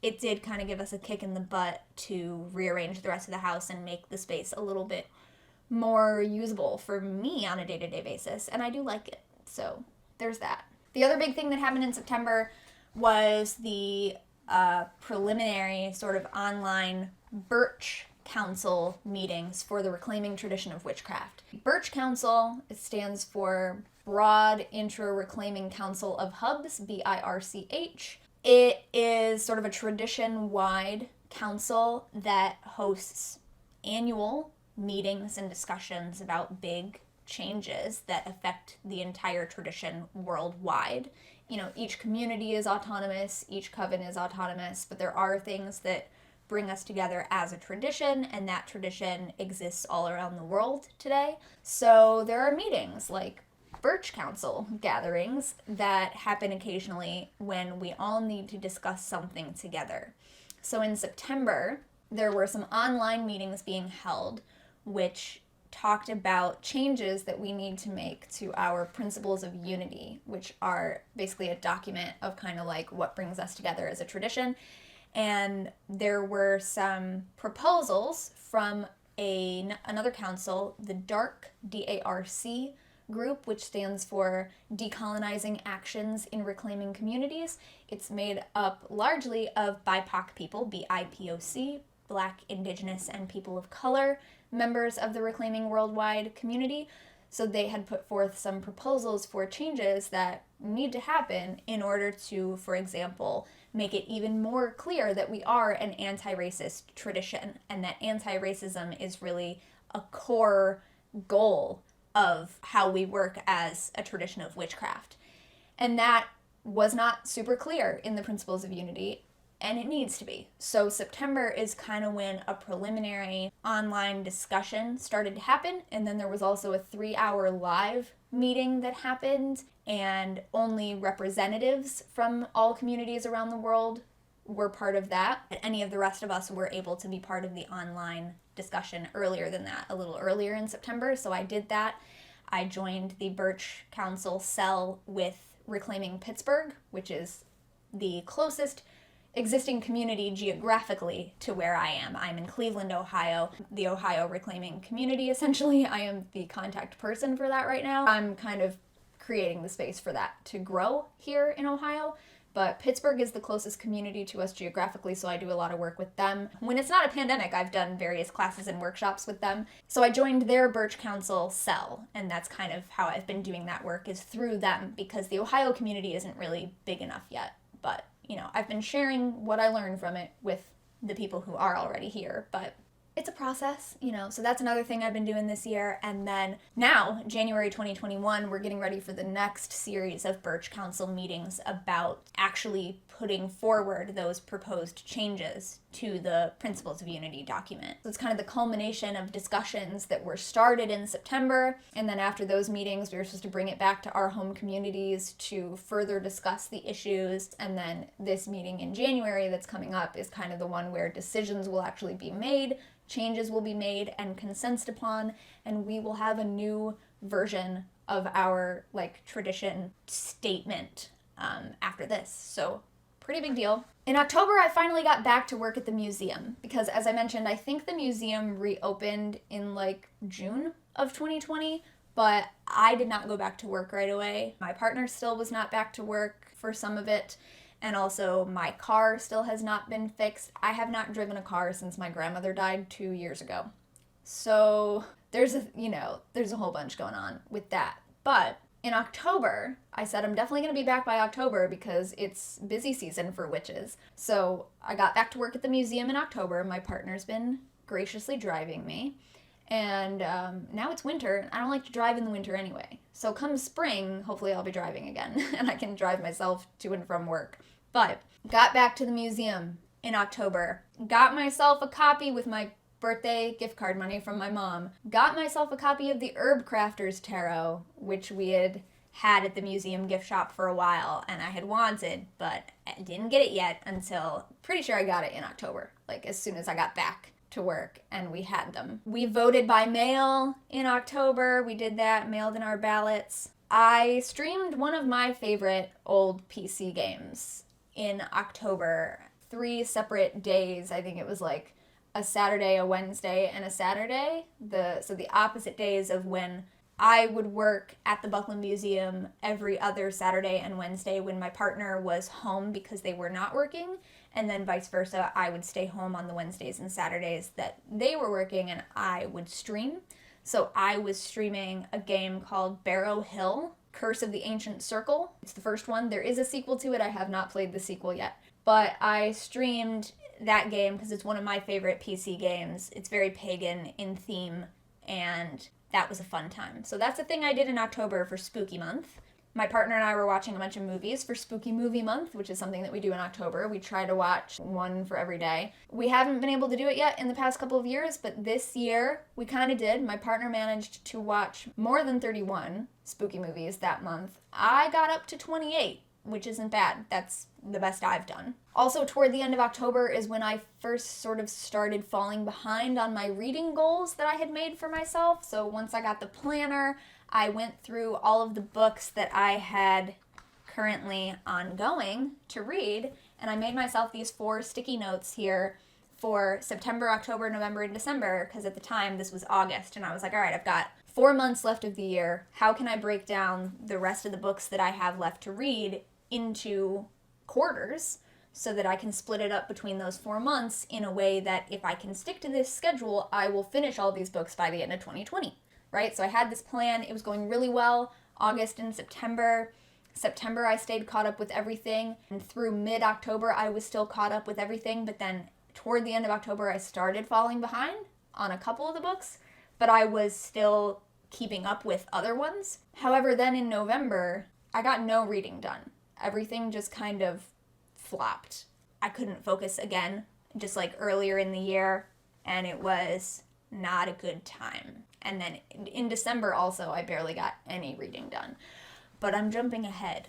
A: it did kind of give us a kick in the butt to rearrange the rest of the house and make the space a little bit more usable for me on a day-to-day basis. And I do like it. So there's that. The other big thing that happened in September was the preliminary sort of online Birch Council meetings for the Reclaiming Tradition of Witchcraft. Birch Council, it stands for Broad Intro Reclaiming Council of Hubs, BIRCH. It is sort of a tradition-wide council that hosts annual meetings and discussions about big changes that affect the entire tradition worldwide. You know, each community is autonomous, each coven is autonomous, but there are things that bring us together as a tradition, and that tradition exists all around the world today. So there are meetings like Birch Council gatherings that happen occasionally when we all need to discuss something together. So in September, there were some online meetings being held which talked about changes that we need to make to our principles of unity, which are basically a document of kind of like what brings us together as a tradition. And there were some proposals from another council, the DARC, D-A-R-C group, which stands for Decolonizing Actions in Reclaiming Communities. It's made up largely of BIPOC people, B-I-P-O-C, Black, Indigenous, and people of color, members of the Reclaiming Worldwide community. So they had put forth some proposals for changes that need to happen in order to, for example, make it even more clear that we are an anti-racist tradition and that anti-racism is really a core goal of how we work as a tradition of witchcraft. And that was not super clear in the Principles of Unity, and it needs to be. So September is kind of when a preliminary online discussion started to happen, and then there was also a 3-hour live meeting that happened, and only representatives from all communities around the world were part of that. Any of the rest of us were able to be part of the online discussion earlier than that, a little earlier in September, so I did that. I joined the Birch Council cell with Reclaiming Pittsburgh, which is the closest existing community geographically to where I am. I'm in Cleveland, Ohio, the Ohio Reclaiming Community, essentially. I am the contact person for that right now. I'm kind of creating the space for that to grow here in Ohio. But Pittsburgh is the closest community to us geographically, so I do a lot of work with them. When it's not a pandemic, I've done various classes and workshops with them. So I joined their Birch Council cell, and that's kind of how I've been doing that work, is through them, because the Ohio community isn't really big enough yet. But, you know, I've been sharing what I learned from it with the people who are already here, but it's a process, you know, so that's another thing I've been doing this year. And then now, January 2021, we're getting ready for the next series of Birch Council meetings about actually putting forward those proposed changes to the Principles of Unity document. So it's kind of the culmination of discussions that were started in September, and then after those meetings, we were supposed to bring it back to our home communities to further discuss the issues, and then this meeting in January that's coming up is kind of the one where decisions will actually be made, changes will be made and consented upon, and we will have a new version of our tradition statement after this. So pretty big deal. In October, I finally got back to work at the museum because, as I mentioned, I think the museum reopened in June of 2020, but I did not go back to work right away. My partner still was not back to work for some of it. And also, my car still has not been fixed. I have not driven a car since my grandmother died 2 years ago. So there's a whole bunch going on with that. But in October, I said I'm definitely going to be back by October because it's busy season for witches. So I got back to work at the museum in October. My partner's been graciously driving me. And now it's winter, and I don't like to drive in the winter anyway. So come spring, hopefully I'll be driving again, and I can drive myself to and from work. But got back to the museum in October. Got myself a copy with my birthday gift card money from my mom. Got myself a copy of the Herb Crafters Tarot, which we had at the museum gift shop for a while, and I had wanted, but I didn't get it yet until, pretty sure I got it in October, like as soon as I got back to work, and we had them. We voted by mail in October. We did that, mailed in our ballots. I streamed one of my favorite old PC games in October, 3 separate days. I think it was like a Saturday, a Wednesday, and a Saturday. So the opposite days of when I would work at the Buckland Museum every other Saturday and Wednesday when my partner was home because they were not working, and then vice versa. I would stay home on the Wednesdays and Saturdays that they were working, and I would stream. So I was streaming a game called Barrow Hill, Curse of the Ancient Circle. It's the first one. There is a sequel to it. I have not played the sequel yet. But I streamed that game because it's one of my favorite PC games. It's very pagan in theme, and that was a fun time. So that's the thing I did in October for Spooky Month. My partner and I were watching a bunch of movies for Spooky Movie Month, which is something that we do in October. We try to watch one for every day. We haven't been able to do it yet in the past couple of years, but this year we kind of did. My partner managed to watch more than 31 spooky movies that month. I got up to 28, which isn't bad. That's the best I've done. Also, toward the end of October is when I first sort of started falling behind on my reading goals that I had made for myself. So once I got the planner, I went through all of the books that I had currently ongoing to read, and I made myself these 4 sticky notes here for September, October, November, and December, because at the time this was August, and I was like, all right, I've got 4 months left of the year. How can I break down the rest of the books that I have left to read into quarters so that I can split it up between those 4 months in a way that if I can stick to this schedule, I will finish all these books by the end of 2020, right? So I had this plan. It was going really well. August and September. September, I stayed caught up with everything. And through mid-October, I was still caught up with everything. But then toward the end of October, I started falling behind on a couple of the books, but I was still keeping up with other ones. However, then in November, I got no reading done. Everything just kind of flopped. I couldn't focus again, just like earlier in the year, and it was not a good time. And then in December also, I barely got any reading done. But I'm jumping ahead,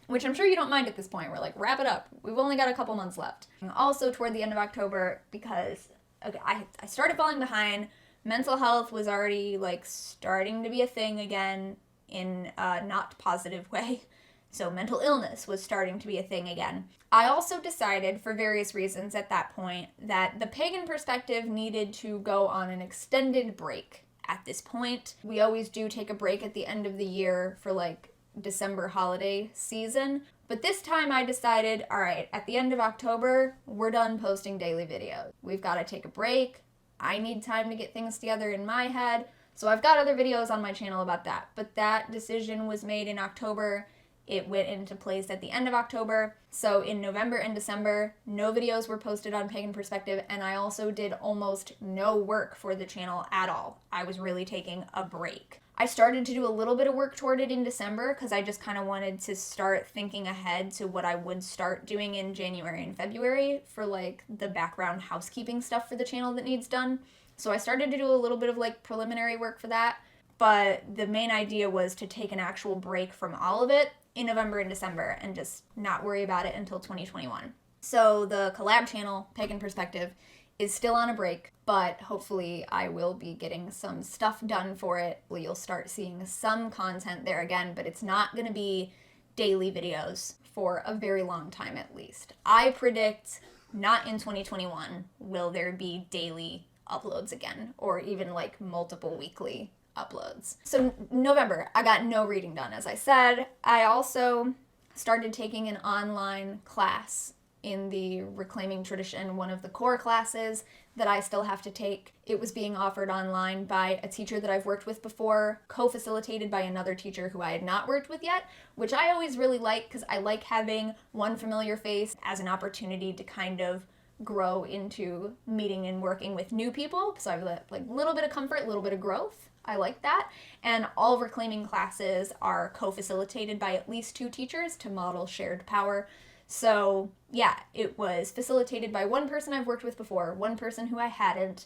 A: which I'm sure you don't mind at this point. We're like, wrap it up. We've only got a couple months left. Also toward the end of October, because I started falling behind. Mental health was already like starting to be a thing again in a not positive way. So mental illness was starting to be a thing again. I also decided, for various reasons at that point, that the pagan perspective needed to go on an extended break at this point. We always do take a break at the end of the year for like December holiday season. But this time I decided, all right, at the end of October, we're done posting daily videos. We've got to take a break. I need time to get things together in my head. So I've got other videos on my channel about that. But that decision was made in October. It went into place at the end of October. So in November and December, no videos were posted on Pagan Perspective, and I also did almost no work for the channel at all. I was really taking a break. I started to do a little bit of work toward it in December because I just kind of wanted to start thinking ahead to what I would start doing in January and February for like the background housekeeping stuff for the channel that needs done. So I started to do a little bit of like preliminary work for that, but the main idea was to take an actual break from all of it in November and December and just not worry about it until 2021. So the collab channel, Pagan Perspective, is still on a break, but hopefully I will be getting some stuff done for it. You'll start seeing some content there again, but it's not going to be daily videos for a very long time at least. I predict not in 2021 will there be daily uploads again, or even like multiple weekly uploads. So November, I got no reading done, as I said. I also started taking an online class in the Reclaiming Tradition, one of the core classes that I still have to take. It was being offered online by a teacher that I've worked with before, co-facilitated by another teacher who I had not worked with yet, which I always really like because I like having one familiar face as an opportunity to kind of grow into meeting and working with new people. So I have like a little bit of comfort, a little bit of growth. I like that. And all Reclaiming classes are co-facilitated by at least 2 teachers to model shared power. So yeah, it was facilitated by one person I've worked with before, one person who I hadn't,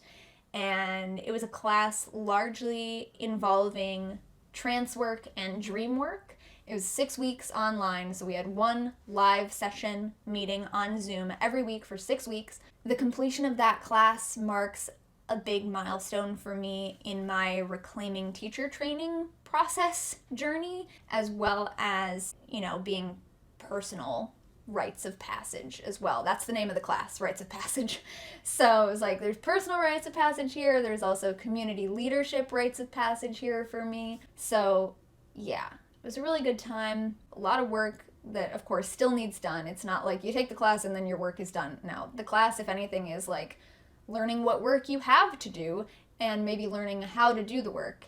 A: and it was a class largely involving trance work and dream work. It was 6 weeks online, so we had one live session meeting on Zoom every week for 6 weeks. The completion of that class marks a big milestone for me in my Reclaiming teacher training process journey, as well as, being personal rites of passage as well. That's the name of the class, rites of passage. So it was like, there's personal rites of passage here, there's also community leadership rites of passage here for me. So yeah, it was a really good time, a lot of work that of course still needs done. It's not like you take the class and then your work is done. No, the class, if anything, is like learning what work you have to do and maybe learning how to do the work.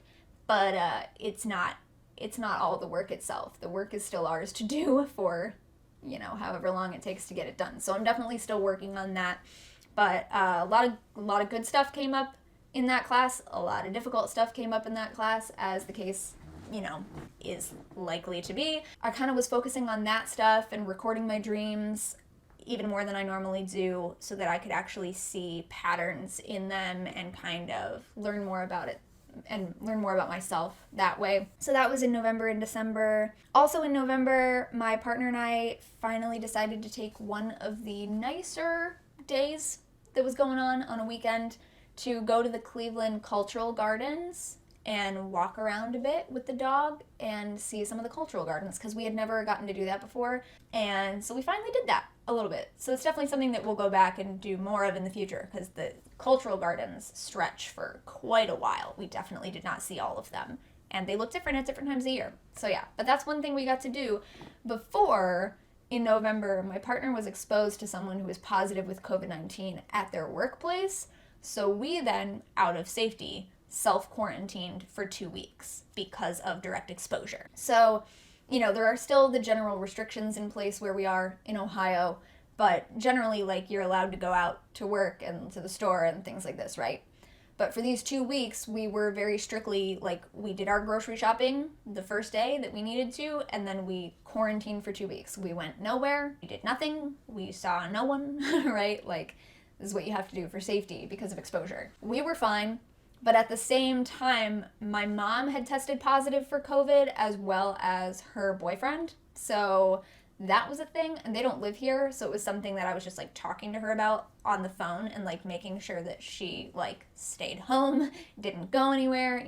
A: But it's not all the work itself. The work is still ours to do for however long it takes to get it done. So I'm definitely still working on that. But a lot of good stuff came up in that class. A lot of difficult stuff came up in that class, as the case, is likely to be. I kind of was focusing on that stuff and recording my dreams even more than I normally do so that I could actually see patterns in them and kind of learn more about it and learn more about myself that way. So that was in November and December. Also in November, my partner and I finally decided to take one of the nicer days that was going on a weekend to go to the Cleveland Cultural Gardens and walk around a bit with the dog and see some of the cultural gardens, because we had never gotten to do that before. And so we finally did that a little bit. So it's definitely something that we'll go back and do more of in the future, because the cultural gardens stretch for quite a while. We definitely did not see all of them, and they look different at different times of year. So yeah, but that's one thing we got to do before. In November, my partner was exposed to someone who was positive with COVID-19 at their workplace. So we then, out of safety, self-quarantined for 2 weeks because of direct exposure. So, there are still the general restrictions in place where we are in Ohio, but generally, like, you're allowed to go out to work and to the store and things like this, right? But for these 2 weeks, we were very strictly, like, we did our grocery shopping the first day that we needed to, and then we quarantined for 2 weeks. We went nowhere, we did nothing, we saw no one, right? Like, this is what you have to do for safety because of exposure. We were fine. But at the same time, my mom had tested positive for COVID as well as her boyfriend. So that was a thing, and they don't live here. So it was something that I was just like talking to her about on the phone and like making sure that she like stayed home, didn't go anywhere,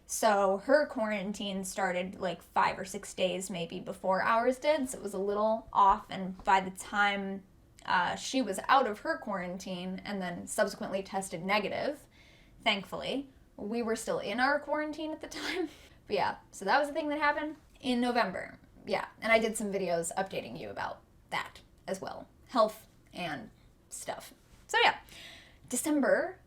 A: So her quarantine started like 5 or 6 days maybe before ours did. So it was a little off. And by the time she was out of her quarantine and then subsequently tested negative, thankfully, we were still in our quarantine at the time. But yeah, so that was the thing that happened in November. Yeah, and I did some videos updating you about that as well. Health and stuff. So yeah, December,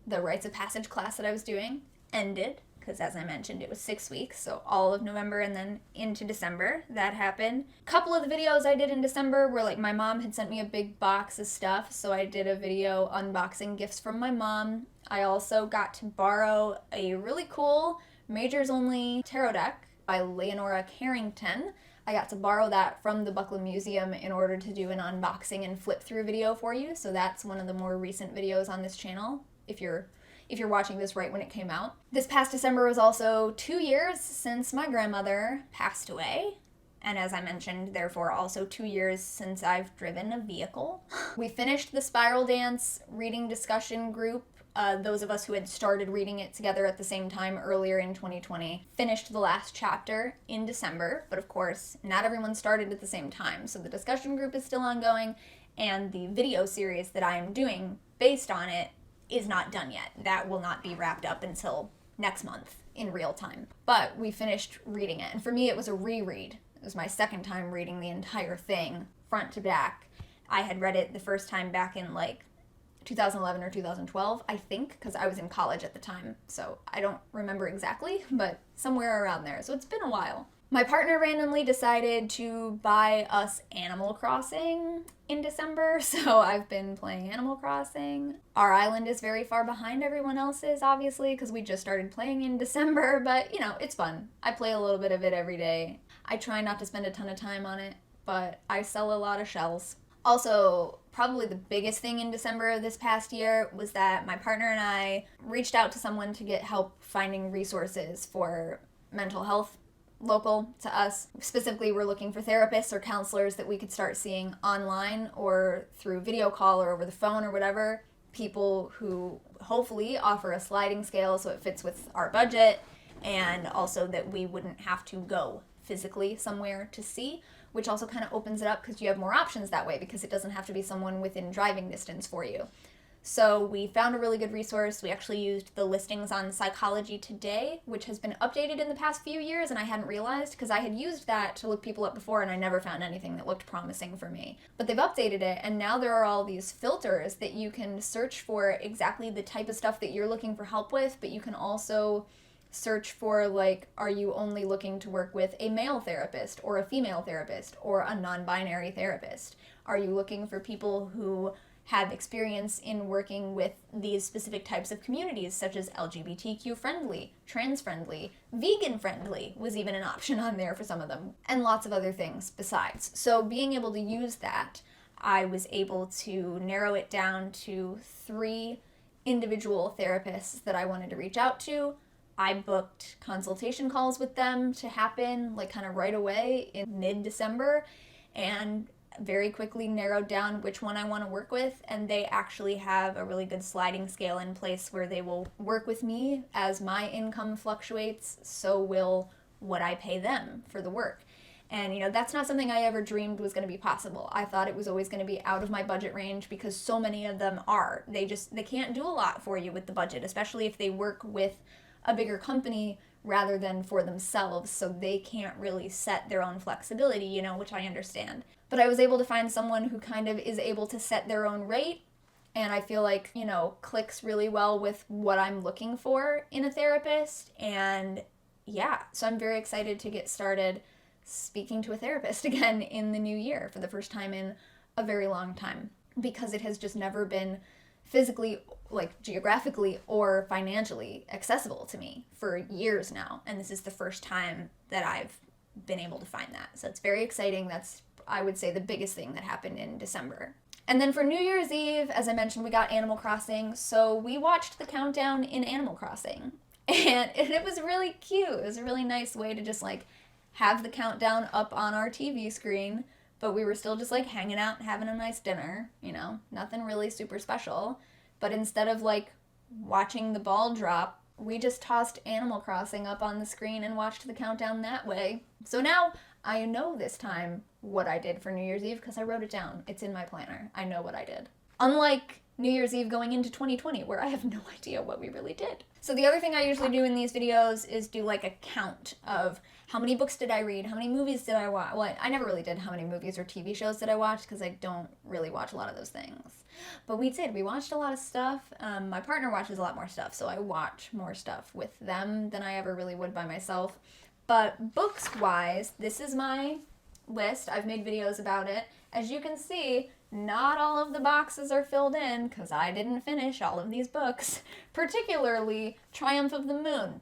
A: the rites of passage class that I was doing ended, because as I mentioned, it was 6 weeks, so all of November and then into December, that happened. A couple of the videos I did in December were like, my mom had sent me a big box of stuff, so I did a video unboxing gifts from my mom. I also got to borrow a really cool Majors Only tarot deck by Leonora Carrington. I got to borrow that from the Buckland Museum in order to do an unboxing and flip through video for you, so that's one of the more recent videos on this channel, if you're watching this right when it came out. This past December was also 2 years since my grandmother passed away. And as I mentioned, therefore also 2 years since I've driven a vehicle. We finished the Spiral Dance reading discussion group. Those of us who had started reading it together at the same time earlier in 2020 finished the last chapter in December. But of course, not everyone started at the same time. So the discussion group is still ongoing, and the video series that I am doing based on it is not done yet. That will not be wrapped up until next month in real time. But we finished reading it, and for me it was a reread. It was my second time reading the entire thing front to back, I had read it the first time back in like 2011 or 2012, I think, because I was in college at the time, so I don't remember exactly, but somewhere around there. So it's been a while. My partner randomly decided to buy us Animal Crossing in December, so I've been playing Animal Crossing. Our island is very far behind everyone else's, obviously, because we just started playing in December, but you know, it's fun. I play a little bit of it every day. I try not to spend a ton of time on it, but I sell a lot of shells. Also, probably the biggest thing in December this past year was that my partner and I reached out to someone to get help finding resources for mental health local to us. Specifically, we're looking for therapists or counselors that we could start seeing online or through video call or over the phone or whatever. People who hopefully offer a sliding scale so it fits with our budget, and also that we wouldn't have to go physically somewhere to see, which also kind of opens it up because you have more options that way because it doesn't have to be someone within driving distance for you. So we found a really good resource. We actually used the listings on Psychology Today, which has been updated in the past few years, and I hadn't realized because I had used that to look people up before and I never found anything that looked promising for me. But they've updated it, and now there are all these filters that you can search for exactly the type of stuff that you're looking for help with, but you can also search for, like, are you only looking to work with a male therapist or a female therapist or a non-binary therapist? Are you looking for people who have experience in working with these specific types of communities, such as LGBTQ friendly, trans friendly, vegan friendly was even an option on there for some of them, and lots of other things besides. So being able to use that, I was able to narrow it down to 3 individual therapists that I wanted to reach out to. I booked consultation calls with them to happen like kind of right away in mid-December, and very quickly narrowed down which one I want to work with, and they actually have a really good sliding scale in place where they will work with me. As my income fluctuates, so will what I pay them for the work. And you know, that's not something I ever dreamed was going to be possible. I thought it was always going to be out of my budget range because so many of them are. They can't do a lot for you with the budget, especially if they work with a bigger company rather than for themselves, so they can't really set their own flexibility, you know, which I understand. But I was able to find someone who kind of is able to set their own rate, and I feel like, you know, clicks really well with what I'm looking for in a therapist. And yeah, so I'm very excited to get started speaking to a therapist again in the new year for the first time in a very long time, because it has just never been physically, like geographically or financially accessible to me for years now, and this is the first time that I've been able to find that. So it's very exciting. That's, I would say, the biggest thing that happened in December. And then for New Year's Eve, as I mentioned, we got Animal Crossing, so we watched the countdown in Animal Crossing, and it was really cute. It was a really nice way to just like have the countdown up on our TV screen, but we were still just like hanging out and having a nice dinner, you know, nothing really super special. But instead of like watching the ball drop, we just tossed Animal Crossing up on the screen and watched the countdown that way. So now I know this time what I did for New Year's Eve because I wrote it down. It's in my planner. I know what I did. Unlike New Year's Eve going into 2020, where I have no idea what we really did. So the other thing I usually do in these videos is do like a count of how many books did I read, how many movies did I watch. Well, I never really did how many movies or TV shows did I watch because I don't really watch a lot of those things. But we did. We watched a lot of stuff. My partner watches a lot more stuff, so I watch more stuff with them than I ever really would by myself. But books-wise, this is my list. I've made videos about it. As you can see, not all of the boxes are filled in because I didn't finish all of these books, particularly Triumph of the Moon.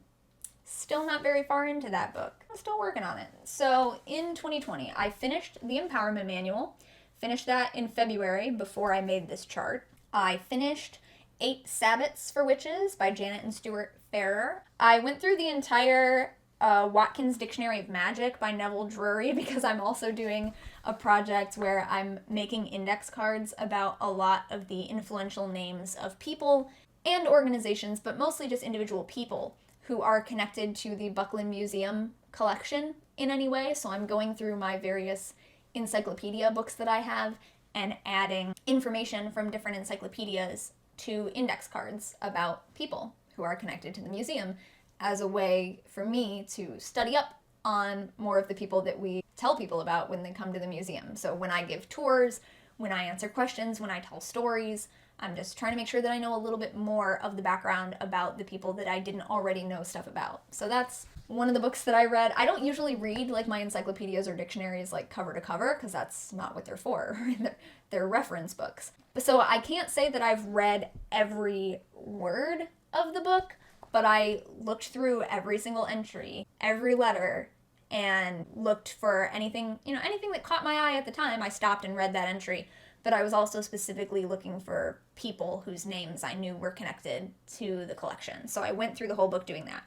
A: Still not very far into that book. I'm still working on it. So in 2020, I finished the Empowerment Manual, finished that in February before I made this chart. I finished 8 Sabbats for Witches by Janet and Stuart Farrer. I went through the entire Watkins Dictionary of Magic by Neville Drury because I'm also doing a project where I'm making index cards about a lot of the influential names of people and organizations, but mostly just individual people who are connected to the Buckland Museum collection in any way. So I'm going through my various encyclopedia books that I have and adding information from different encyclopedias to index cards about people who are connected to the museum as a way for me to study up on more of the people that we tell people about when they come to the museum. So when I give tours, when I answer questions, when I tell stories. I'm just trying to make sure that I know a little bit more of the background about the people that I didn't already know stuff about. So that's one of the books that I read. I don't usually read like my encyclopedias or dictionaries like cover to cover, because that's not what they're for. They're reference books. So I can't say that I've read every word of the book, but I looked through every single entry, every letter, and looked for anything, anything that caught my eye at the time. I stopped and read that entry, but I was also specifically looking for people whose names I knew were connected to the collection. So I went through the whole book doing that.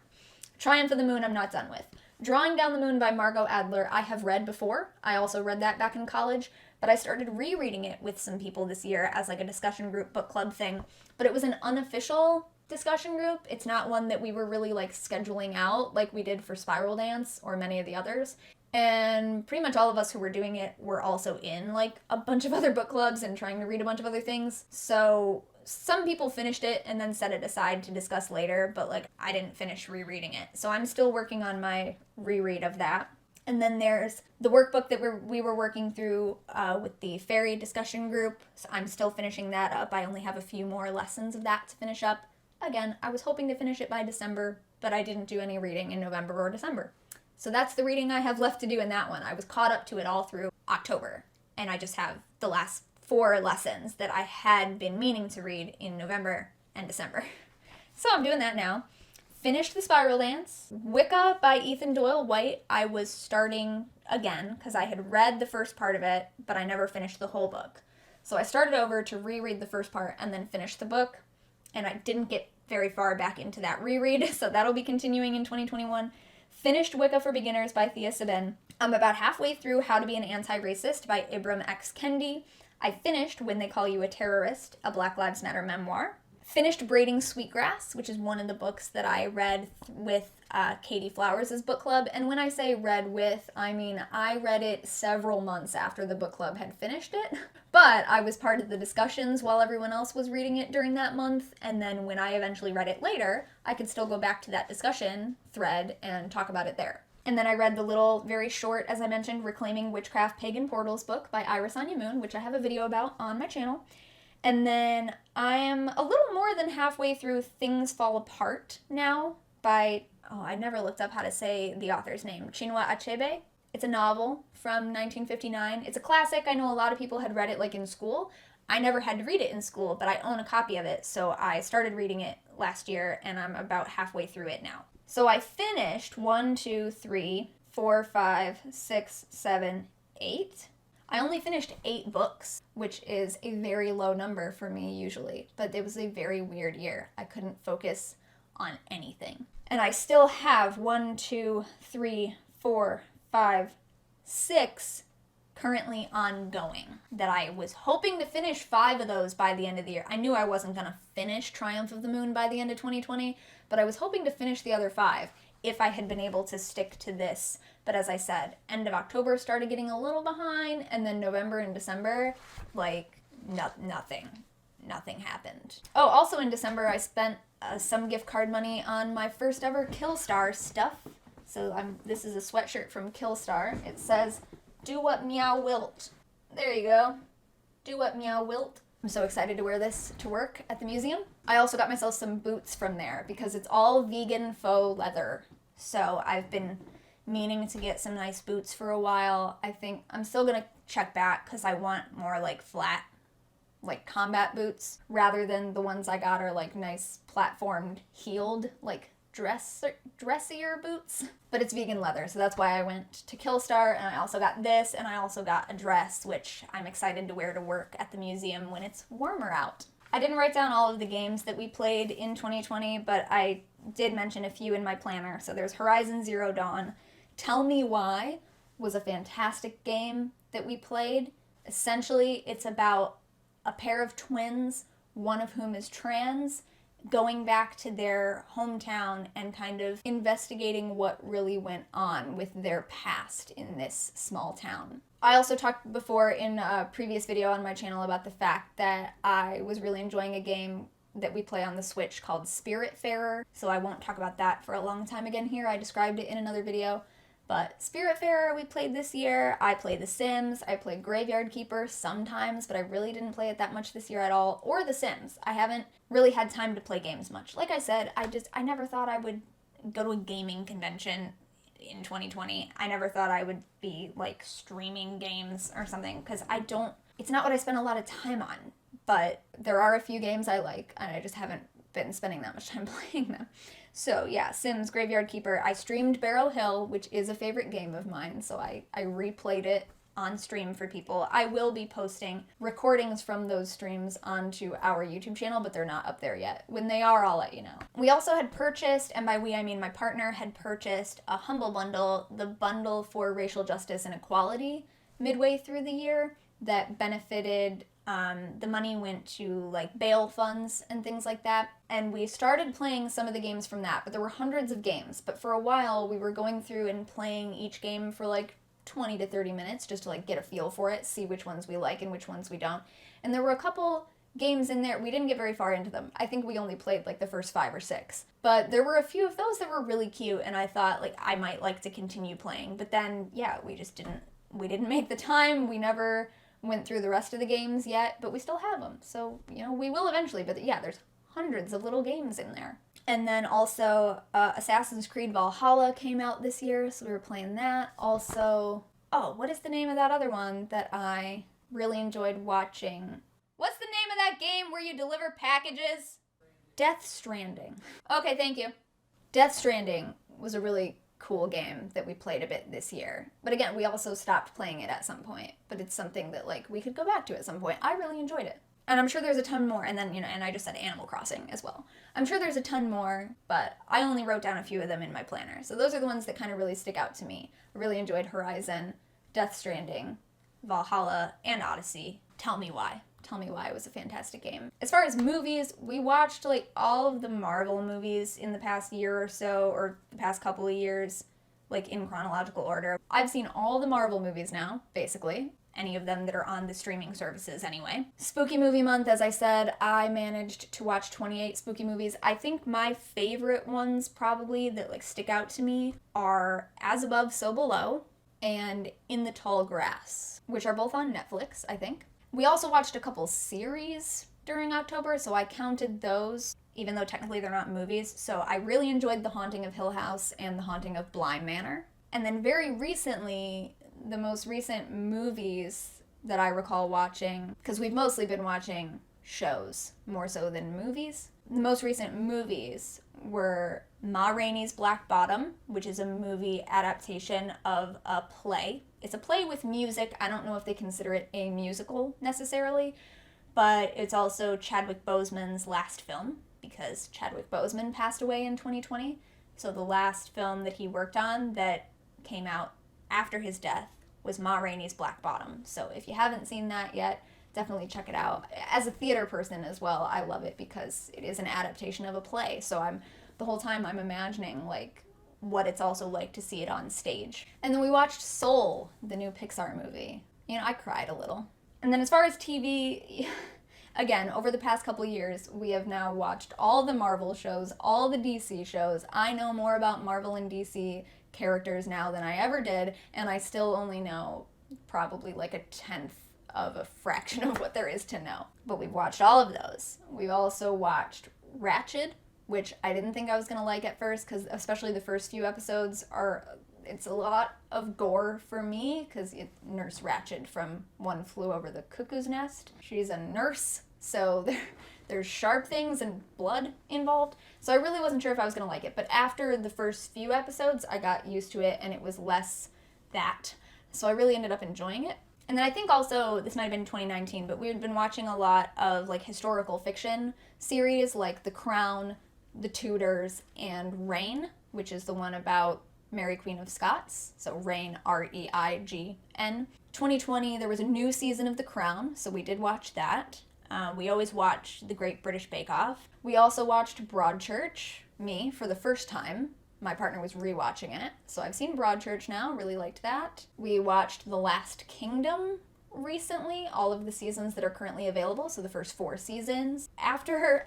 A: Triumph of the Moon I'm not done with. Drawing Down the Moon by Margot Adler I have read before. I also read that back in college, but I started rereading it with some people this year as like a discussion group book club thing. But it was an unofficial discussion group. It's not one that we were really like scheduling out like we did for Spiral Dance or many of the others. And pretty much all of us who were doing it were also in like a bunch of other book clubs and trying to read a bunch of other things. So some people finished it and then set it aside to discuss later, but like I didn't finish rereading it. So I'm still working on my reread of that. And then there's the workbook that we were working through with the fairy discussion group. So I'm still finishing that up. I only have a few more lessons of that to finish up. Again, I was hoping to finish it by December, but I didn't do any reading in November or December. So that's the reading I have left to do in that one. I was caught up to it all through October, and I just have the last 4 lessons that I had been meaning to read in November and December. So I'm doing that now. Finished The Spiral Dance. Wicca by Ethan Doyle White I was starting again because I had read the first part of it, but I never finished the whole book. So I started over to reread the first part and then finish the book, and I didn't get very far back into that reread, so that'll be continuing in 2021. Finished Wicca for Beginners by Thea Sabin. I'm about halfway through How to Be an Anti-Racist by Ibram X. Kendi. I finished When They Call You a Terrorist, a Black Lives Matter memoir. Finished Braiding Sweetgrass, which is one of the books that I read with Katie Flowers' book club. And when I say read with, I mean I read it several months after the book club had finished it. But I was part of the discussions while everyone else was reading it during that month. And then when I eventually read it later, I could still go back to that discussion thread and talk about it there. And then I read the little, very short, as I mentioned, Reclaiming Witchcraft Pagan Portals book by Iris Anya Moon, which I have a video about on my channel. And then I am a little more than halfway through Things Fall Apart now by, I never looked up how to say the author's name, Chinua Achebe. It's a novel from 1959. It's a classic. I know a lot of people had read it like in school. I never had to read it in school, but I own a copy of it, so I started reading it last year, and I'm about halfway through it now. So I finished 1, 2, 3, 4, 5, 6, 7, 8. I only finished 8 books, which is a very low number for me usually, but it was a very weird year. I couldn't focus on anything. And I still have 1, 2, 3, 4, 5, 6 currently ongoing that I was hoping to finish 5 of those by the end of the year. I knew I wasn't going to finish Triumph of the Moon by the end of 2020, but I was hoping to finish the other 5 if I had been able to stick to this. But as I said, end of October started getting a little behind, and then November and December, like, nothing happened. Oh, also in December, I spent some gift card money on my first ever Killstar stuff. So this is a sweatshirt from Killstar. It says, "Do what meow wilt." There you go. Do what meow wilt. I'm so excited to wear this to work at the museum. I also got myself some boots from there because it's all vegan faux leather. So I've been meaning to get some nice boots for a while. I think I'm still gonna check back because I want more like flat, like combat boots rather than the ones I got are like nice platformed heeled, like dressier boots. But it's vegan leather, so that's why I went to Killstar, and I also got this, and I also got a dress, which I'm excited to wear to work at the museum when it's warmer out. I didn't write down all of the games that we played in 2020, but I did mention a few in my planner. So there's Horizon Zero Dawn. Tell Me Why was a fantastic game that we played. Essentially, it's about a pair of twins, one of whom is trans, going back to their hometown and kind of investigating what really went on with their past in this small town. I also talked before in a previous video on my channel about the fact that I was really enjoying a game that we play on the Switch called Spiritfarer, so I won't talk about that for a long time again here. I described it in another video. But Spiritfarer we played this year. I play The Sims. I play Graveyard Keeper sometimes, but I really didn't play it that much this year at all. Or The Sims. I haven't really had time to play games much. Like I said, I never thought I would go to a gaming convention in 2020. I never thought I would be like streaming games or something, because it's not what I spend a lot of time on. But there are a few games I like, and I just haven't been spending that much time playing them. So yeah, Sims, Graveyard Keeper. I streamed Barrel Hill, which is a favorite game of mine, so I replayed it on stream for people. I will be posting recordings from those streams onto our YouTube channel, but they're not up there yet. When they are, I'll let you know. We also had purchased, and by we I mean my partner had purchased, a Humble Bundle, the bundle for racial justice and equality, midway through the year, that benefited, the money went to like bail funds and things like that. And we started playing some of the games from that, but there were hundreds of games. But for a while, we were going through and playing each game for like 20 to 30 minutes just to like get a feel for it, see which ones we like and which ones we don't. And there were a couple games in there, we didn't get very far into them. I think we only played like the first 5 or 6. But there were a few of those that were really cute, and I thought like I might like to continue playing. But then, yeah, we didn't make the time. We never went through the rest of the games yet, but we still have them. So, we will eventually. But yeah, there's hundreds of little games in there. And then also Assassin's Creed Valhalla came out this year, so we were playing that. Also, what is the name of that other one that I really enjoyed watching? What's the name of that game where you deliver packages? Death Stranding. Okay, thank you. Death Stranding was a really cool game that we played a bit this year. But again, we also stopped playing it at some point. But it's something that like we could go back to at some point. I really enjoyed it. And I'm sure there's a ton more. And then, and I just said Animal Crossing as well. I'm sure there's a ton more, but I only wrote down a few of them in my planner. So those are the ones that kind of really stick out to me. I really enjoyed Horizon, Death Stranding, Valhalla, and Odyssey. Tell me why. Tell me why it was a fantastic game. As far as movies, we watched like all of the Marvel movies in the past year or so, or the past couple of years, like in chronological order. I've seen all the Marvel movies now, basically. Any of them that are on the streaming services anyway. Spooky movie month, as I said, I managed to watch 28 spooky movies. I think my favorite ones probably that like stick out to me are As Above, So Below and In the Tall Grass, which are both on Netflix, I think. We also watched a couple series during October, so I counted those, even though technically they're not movies. So I really enjoyed The Haunting of Hill House and The Haunting of Bly Manor. And then very recently, the most recent movies that I recall watching, because we've mostly been watching shows more so than movies. The most recent movies were Ma Rainey's Black Bottom, which is a movie adaptation of a play. It's a play with music. I don't know if they consider it a musical necessarily, but it's also Chadwick Boseman's last film, because Chadwick Boseman passed away in 2020. So the last film that he worked on that came out after his death was Ma Rainey's Black Bottom. So if you haven't seen that yet, definitely check it out. As a theater person as well, I love it because it is an adaptation of a play. So the whole time I'm imagining like what it's also like to see it on stage. And then we watched Soul, the new Pixar movie. I cried a little. And then as far as TV, again, over the past couple of years, we have now watched all the Marvel shows, all the DC shows. I know more about Marvel and DC characters now than I ever did, and I still only know probably like a tenth of a fraction of what there is to know. But we've watched all of those. We've also watched Ratched, which I didn't think I was going to like at first, because especially the first few episodes it's a lot of gore for me, because Nurse Ratched from One Flew Over the Cuckoo's Nest. She's a nurse, so there's sharp things and blood involved. So I really wasn't sure if I was going to like it. But after the first few episodes, I got used to it, and it was less that. So I really ended up enjoying it. And then I think also, this might have been 2019, but we had been watching a lot of like historical fiction series like The Crown, The Tudors, and Reign, which is the one about Mary Queen of Scots. So Reign, R-E-I-G-N. 2020, there was a new season of The Crown, so we did watch that. We always watch The Great British Bake Off. We also watched Broadchurch, me, for the first time. My partner was rewatching it, so I've seen Broadchurch now, really liked that. We watched The Last Kingdom recently, all of the seasons that are currently available, so the first 4 seasons. After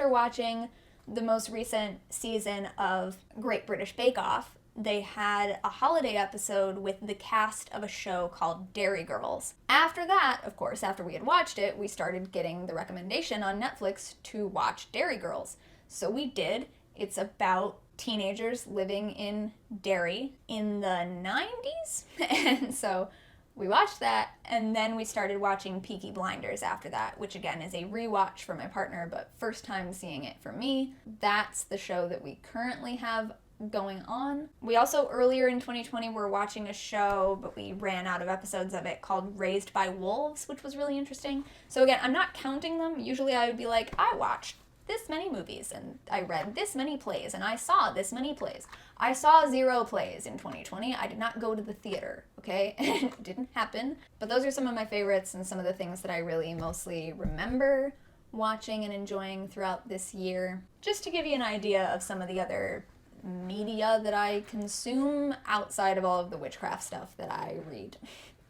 A: watching the most recent season of Great British Bake Off, they had a holiday episode with the cast of a show called Dairy Girls. After that, of course, after we had watched it, we started getting the recommendation on Netflix to watch Dairy Girls. So we did. It's about teenagers living in Derry in the 90s. And so we watched that, and then we started watching Peaky Blinders after that, which again is a rewatch for my partner, but first time seeing it for me. That's the show that we currently have going on. We also earlier in 2020 were watching a show, but we ran out of episodes of it, called Raised by Wolves, which was really interesting. So again, I'm not counting them. Usually I would be like, I watched this many movies, and I read this many plays, and I saw this many plays. I saw 0 plays in 2020. I did not go to the theater, okay? It didn't happen. But those are some of my favorites and some of the things that I really mostly remember watching and enjoying throughout this year. Just to give you an idea of some of the other media that I consume outside of all of the witchcraft stuff that I read.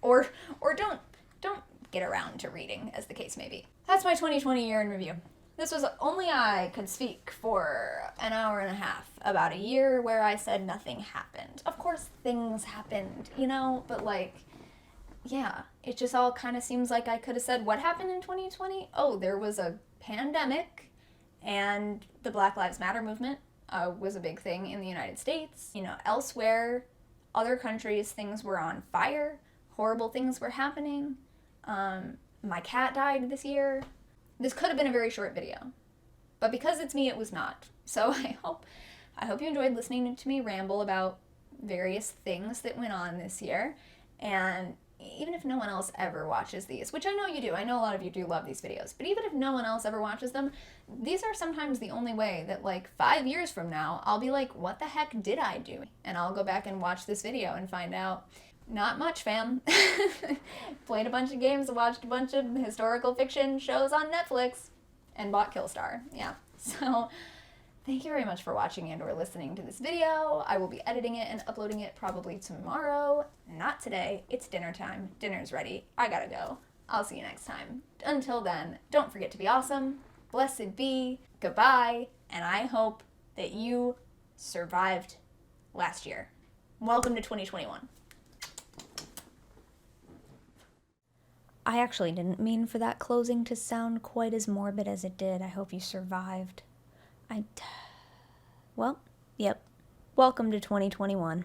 A: Or don't get around to reading, as the case may be. That's my 2020 year in review. This was only I could speak for an hour and a half about a year where I said nothing happened. Of course, things happened, you know, but like, yeah, it just all kind of seems like I could have said, what happened in 2020? Oh, there was a pandemic, and the Black Lives Matter movement was a big thing in the United States. You know, elsewhere, other countries, things were on fire, horrible things were happening. My cat died this year. This could have been a very short video, but because it's me, it was not. So I hope you enjoyed listening to me ramble about various things that went on this year. And even if no one else ever watches these, which I know you do, I know a lot of you do love these videos, but even if no one else ever watches them, these are sometimes the only way that like 5 years from now, I'll be like, what the heck did I do? And I'll go back and watch this video and find out, not much, fam. Played a bunch of games, watched a bunch of historical fiction shows on Netflix, and bought Killstar. Yeah. So thank you very much for watching and or listening to this video. I will be editing it and uploading it probably tomorrow. Not today. It's dinner time. Dinner's ready. I gotta go. I'll see you next time. Until then, don't forget to be awesome. Blessed be. Goodbye. And I hope that you survived last year. Welcome to 2021. I actually didn't mean for that closing to sound quite as morbid as it did. I hope you survived. Well, yep. Welcome to 2021.